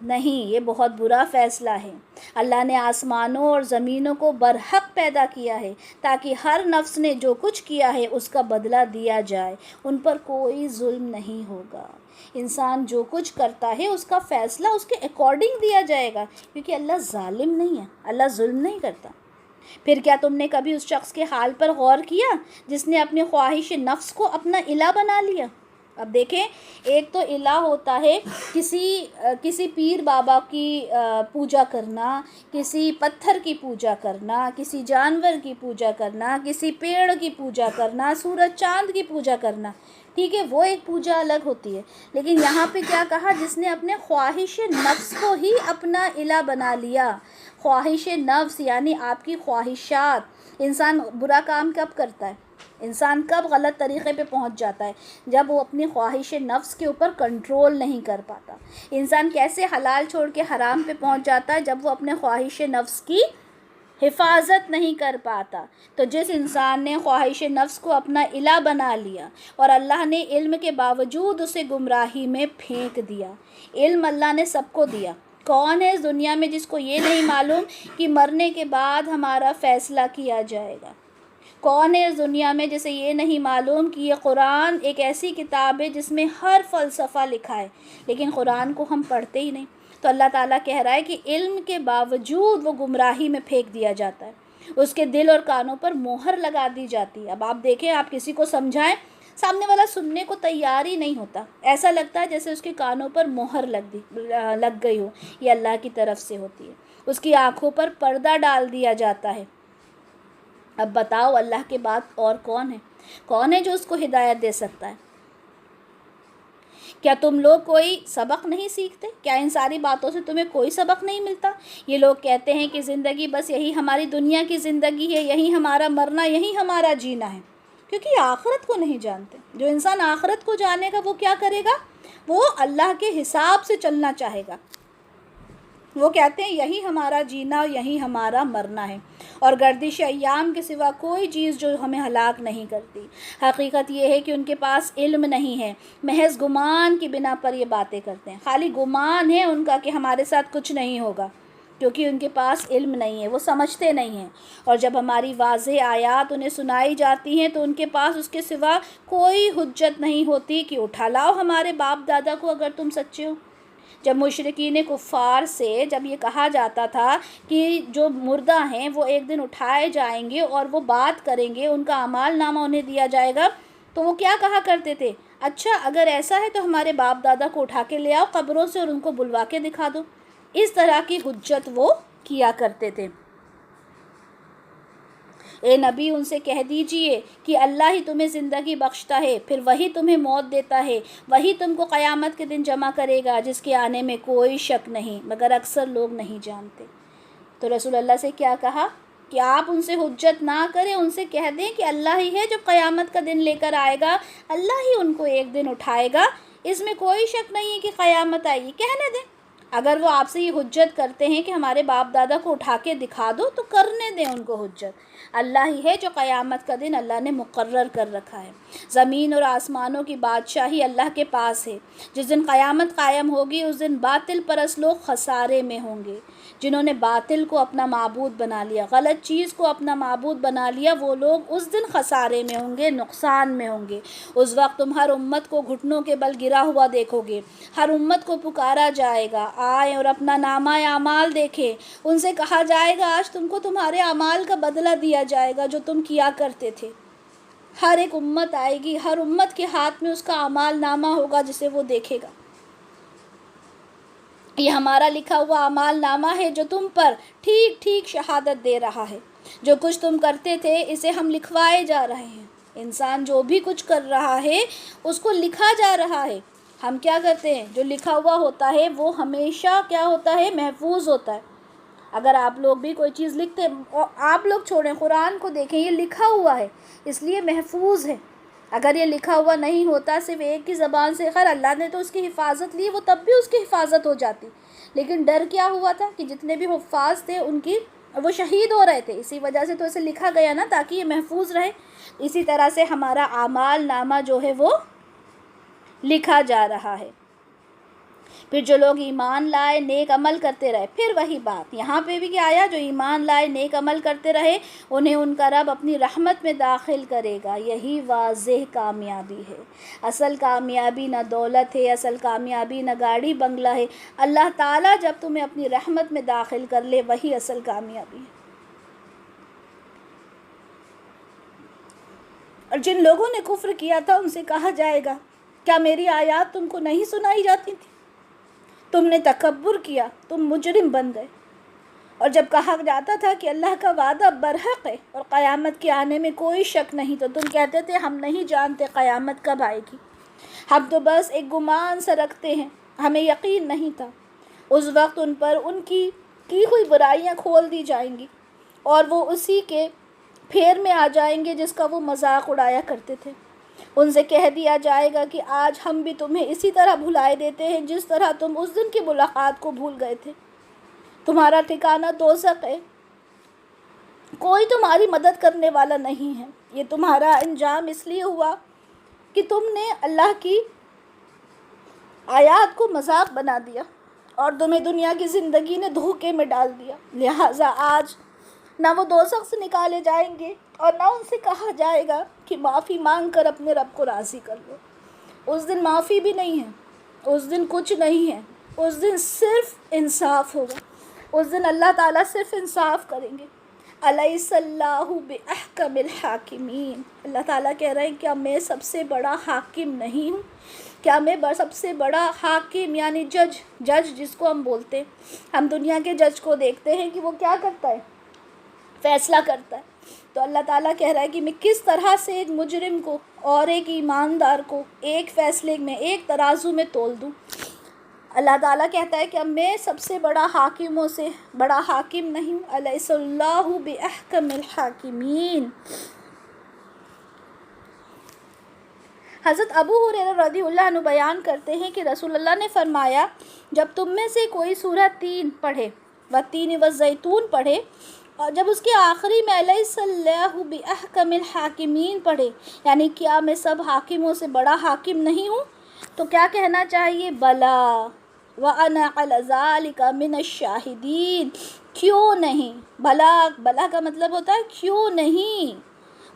نہیں، یہ بہت برا فیصلہ ہے۔ اللہ نے آسمانوں اور زمینوں کو برحق پیدا کیا ہے تاکہ ہر نفس نے جو کچھ کیا ہے اس کا بدلہ دیا جائے، ان پر کوئی ظلم نہیں ہوگا۔ انسان جو کچھ کرتا ہے اس کا فیصلہ اس کے اکارڈنگ دیا جائے گا، کیونکہ اللہ ظالم نہیں ہے، اللہ ظلم نہیں کرتا۔ پھر کیا تم نے کبھی اس شخص کے حال پر غور کیا جس نے اپنی خواہش نفس کو اپنا الہ بنا لیا؟ اب دیکھیں، ایک تو الہ ہوتا ہے کسی پیر بابا کی پوجا کرنا، کسی پتھر کی پوجا کرنا، کسی جانور کی پوجا کرنا، کسی پیڑ کی پوجا کرنا، سورج چاند کی پوجا کرنا، ٹھیک ہے، وہ ایک پوجا الگ ہوتی ہے۔ لیکن یہاں پہ کیا کہا؟ جس نے اپنے خواہش نفس کو ہی اپنا الہ بنا لیا۔ خواہش نفس یعنی آپ کی خواہشات۔ انسان برا کام کب کرتا ہے؟ انسان کب غلط طریقے پہ پہنچ جاتا ہے؟ جب وہ اپنی خواہش نفس کے اوپر کنٹرول نہیں کر پاتا۔ انسان کیسے حلال چھوڑ کے حرام پہ پہنچ جاتا ہے؟ جب وہ اپنے خواہش نفس کی حفاظت نہیں کر پاتا۔ تو جس انسان نے خواہش نفس کو اپنا الہ بنا لیا اور اللہ نے علم کے باوجود اسے گمراہی میں پھینک دیا۔ علم اللہ نے سب کو دیا۔ کون ہے اس دنیا میں جس کو یہ نہیں معلوم کہ مرنے کے بعد ہمارا فیصلہ کیا جائے گا؟ کون ہے اس دنیا میں جسے یہ نہیں معلوم کہ یہ قرآن ایک ایسی کتاب ہے جس میں ہر فلسفہ لکھا ہے، لیکن قرآن کو ہم پڑھتے ہی نہیں؟ تو اللہ تعالیٰ کہہ رہا ہے کہ علم کے باوجود وہ گمراہی میں پھینک دیا جاتا ہے، اس کے دل اور کانوں پر مہر لگا دی جاتی ہے۔ اب آپ دیکھیں، آپ کسی کو سمجھائیں، سامنے والا سننے کو تیار ہی نہیں ہوتا، ایسا لگتا ہے جیسے اس کے کانوں پر مہر لگ گئی ہو۔ یہ اللہ کی طرف سے ہوتی ہے، اس کی آنکھوں پر پردہ ڈال دیا جاتا ہے۔ اب بتاؤ، اللہ کے بعد اور کون ہے جو اس کو ہدایت دے سکتا ہے؟ کیا تم لوگ کوئی سبق نہیں سیکھتے؟ کیا ان ساری باتوں سے تمہیں کوئی سبق نہیں ملتا؟ یہ لوگ کہتے ہیں کہ زندگی بس یہی ہماری دنیا کی زندگی ہے، یہی ہمارا مرنا، یہی ہمارا جینا ہے، کیونکہ آخرت کو نہیں جانتے۔ جو انسان آخرت کو جانے گا وہ کیا کرے گا؟ وہ اللہ کے حساب سے چلنا چاہے گا۔ وہ کہتے ہیں یہی ہمارا جینا، یہی ہمارا مرنا ہے، اور گردش ایام کے سوا کوئی چیز جو ہمیں ہلاک نہیں کرتی۔ حقیقت یہ ہے کہ ان کے پاس علم نہیں ہے، محض گمان کی بنا پر یہ باتیں کرتے ہیں۔ خالی گمان ہے ان کا کہ ہمارے ساتھ کچھ نہیں ہوگا، کیونکہ ان کے پاس علم نہیں ہے، وہ سمجھتے نہیں ہیں۔ اور جب ہماری واضح آیات انہیں سنائی جاتی ہیں تو ان کے پاس اس کے سوا کوئی حجت نہیں ہوتی کہ اٹھا لاؤ ہمارے باپ دادا کو اگر تم سچے ہو۔ جب مشرکین کفار سے جب یہ کہا جاتا تھا کہ جو مردہ ہیں وہ ایک دن اٹھائے جائیں گے اور وہ بات کریں گے، ان کا اعمال نامہ انہیں دیا جائے گا، تو وہ کیا کہا کرتے تھے؟ اچھا اگر ایسا ہے تو ہمارے باپ دادا کو اٹھا کے لے آؤ قبروں سے اور ان کو بلوا کے دکھا دو۔ اس طرح کی حجت وہ کیا کرتے تھے۔ اے نبی، ان سے کہہ دیجئے کہ اللہ ہی تمہیں زندگی بخشتا ہے، پھر وہی تمہیں موت دیتا ہے، وہی تم کو قیامت کے دن جمع کرے گا جس کے آنے میں کوئی شک نہیں، مگر اکثر لوگ نہیں جانتے۔ تو رسول اللہ سے کیا کہا کہ آپ ان سے حجت نہ کریں، ان سے کہہ دیں کہ اللہ ہی ہے جو قیامت کا دن لے کر آئے گا، اللہ ہی ان کو ایک دن اٹھائے گا، اس میں کوئی شک نہیں ہے کہ قیامت آئے گی، کہنے دیں۔ اگر وہ آپ سے یہ حجت کرتے ہیں کہ ہمارے باپ دادا کو اٹھا کے دکھا دو تو کرنے دیں ان کو حجت۔ اللہ ہی ہے جو قیامت کا دن اللہ نے مقرر کر رکھا ہے۔ زمین اور آسمانوں کی بادشاہی اللہ کے پاس ہے۔ جس دن قیامت قائم ہوگی اس دن باطل پرست لوگ خسارے میں ہوں گے۔ جنہوں نے باطل کو اپنا معبود بنا لیا، غلط چیز کو اپنا معبود بنا لیا، وہ لوگ اس دن خسارے میں ہوں گے، نقصان میں ہوں گے۔ اس وقت تم ہر امت کو گھٹنوں کے بل گرا ہوا دیکھو گے، ہر امت کو پکارا جائے گا آئیں اور اپنا نامہ اعمال دیکھیں۔ ان سے کہا جائے گا آج تم کو تمہارے اعمال کا بدلہ دیا جائے گا جو تم کیا کرتے تھے۔ ہر ایک امت آئے گی، ہر امت کے ہاتھ میں اس کا اعمال نامہ ہوگا جسے وہ دیکھے گا۔ یہ ہمارا لکھا ہوا اعمال نامہ ہے جو تم پر ٹھیک ٹھیک شہادت دے رہا ہے۔ جو کچھ تم کرتے تھے اسے ہم لکھوائے جا رہے ہیں۔ انسان جو بھی کچھ کر رہا ہے اس کو لکھا جا رہا ہے۔ ہم کیا کرتے ہیں؟ جو لکھا ہوا ہوتا ہے وہ ہمیشہ کیا ہوتا ہے؟ محفوظ ہوتا ہے۔ اگر آپ لوگ بھی کوئی چیز لکھتے، آپ لوگ چھوڑیں، قرآن کو دیکھیں، یہ لکھا ہوا ہے اس لیے محفوظ ہے۔ اگر یہ لکھا ہوا نہیں ہوتا، صرف ایک کی زبان سے، خیر اللہ نے تو اس کی حفاظت لی، وہ تب بھی اس کی حفاظت ہو جاتی، لیکن ڈر کیا ہوا تھا کہ جتنے بھی حفاظ تھے ان کی وہ شہید ہو رہے تھے، اسی وجہ سے تو اسے لکھا گیا نا تاکہ یہ محفوظ رہے۔ اسی طرح سے ہمارا اعمال نامہ جو ہے وہ لکھا جا رہا ہے۔ پھر جو لوگ ایمان لائے نیک عمل کرتے رہے، پھر وہی بات یہاں پہ بھی کیا آیا، جو ایمان لائے نیک عمل کرتے رہے انہیں ان کا رب اپنی رحمت میں داخل کرے گا۔ یہی واضح کامیابی ہے۔ اصل کامیابی نہ دولت ہے، اصل کامیابی نہ گاڑی بنگلہ ہے، اللہ تعالیٰ جب تمہیں اپنی رحمت میں داخل کر لے وہی اصل کامیابی ہے۔ اور جن لوگوں نے کفر کیا تھا ان سے کہا جائے گا کیا میری آیات تم کو نہیں سنائی جاتی تھی؟ تم نے تکبر کیا، تم مجرم بن گئے۔ اور جب کہا جاتا تھا کہ اللہ کا وعدہ برحق ہے اور قیامت کے آنے میں کوئی شک نہیں، تو تم کہتے تھے ہم نہیں جانتے قیامت کب آئے گی، ہم تو بس ایک گمان سا رکھتے ہیں، ہمیں یقین نہیں تھا۔ اس وقت ان پر ان کی ہوئی برائیاں کھول دی جائیں گی اور وہ اسی کے پھیر میں آ جائیں گے جس کا وہ مذاق اڑایا کرتے تھے۔ ان سے کہہ دیا جائے گا کہ آج ہم بھی تمہیں اسی طرح بھلائے دیتے ہیں جس طرح تم اس دن کی ملاقات کو بھول گئے تھے۔ تمہارا ٹھکانہ دوزخ ہے، کوئی تمہاری مدد کرنے والا نہیں ہے۔ یہ تمہارا انجام اس لیے ہوا کہ تم نے اللہ کی آیات کو مذاق بنا دیا اور تمہیں دنیا کی زندگی نے دھوکے میں ڈال دیا، لہٰذا آج نہ وہ دوزخ سے نکالے جائیں گے اور نہ ان سے کہا جائے گا کہ معافی مانگ کر اپنے رب کو راضی کر لو۔ اس دن معافی بھی نہیں ہے، اس دن کچھ نہیں ہے، اس دن صرف انصاف ہوگا۔ اس دن اللہ تعالیٰ صرف انصاف کریں گے۔ الیس اللہ بأحکم الحاکمین، اللہ تعالیٰ کہہ رہے ہیں کیا میں سب سے بڑا حاکم نہیں ہوں؟ کیا میں سب سے بڑا حاکم یعنی جج جس کو ہم بولتے ہیں، ہم دنیا کے جج کو دیکھتے ہیں کہ وہ کیا کرتا ہے، فیصلہ کرتا ہے، تو اللہ تعالیٰ کہہ رہا ہے کہ میں کس طرح سے ایک مجرم کو اور ایک ایماندار کو ایک فیصلے میں ایک ترازو میں تول دوں۔ اللہ تعالیٰ کہتا ہے کہ اب میں سب سے بڑا حاکموں سے بڑا حاکم نہیں ہوں۔ الیس اللہ بأحکم الحاکمین۔ حضرت ابو ہریرہ رضی اللہ عنہ بیان کرتے ہیں کہ رسول اللہ نے فرمایا جب تم میں سے کوئی سورہ 3 پڑھے والتین والزیتون پڑھے اور جب اس کے آخری میں الیس اللہ بأحکم الحاکمین پڑھے، یعنی کیا میں سب حاکموں سے بڑا حاکم نہیں ہوں، تو کیا کہنا چاہیے؟ بلا وَأَنَا عَلَى ذَلِكَ مِنَ الشَّاهِدِينَ، کیوں نہیں؟ بلا کا مطلب ہوتا ہے کیوں نہیں،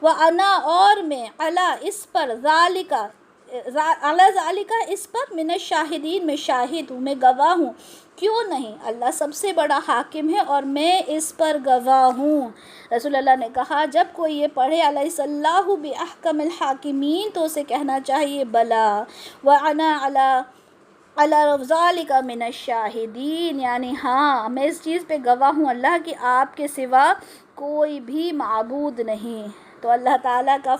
وَأَنَا اور میں، عَلَى اس پر، عَلَى ذَلِكَ اس پر، مِنَ الشَّاهِدِينَ میں شاہد ہوں، میں گواہ ہوں، کیوں نہیں؟ اللہ سب سے بڑا حاکم ہے اور میں اس پر گواہ ہوں۔ رسول اللہ نے کہا جب کوئی یہ پڑھے الیس اللہ بأحکم الحاکمین تو اسے کہنا چاہیے بلا وَأَنَا عَلَى ذَلِكَ مِنَ الشَّاهِدِينَ، یعنی ہاں میں اس چیز پہ گواہ ہوں اللہ کہ آپ کے سوا کوئی بھی معبود نہیں۔ تو اللہ تعالیٰ کا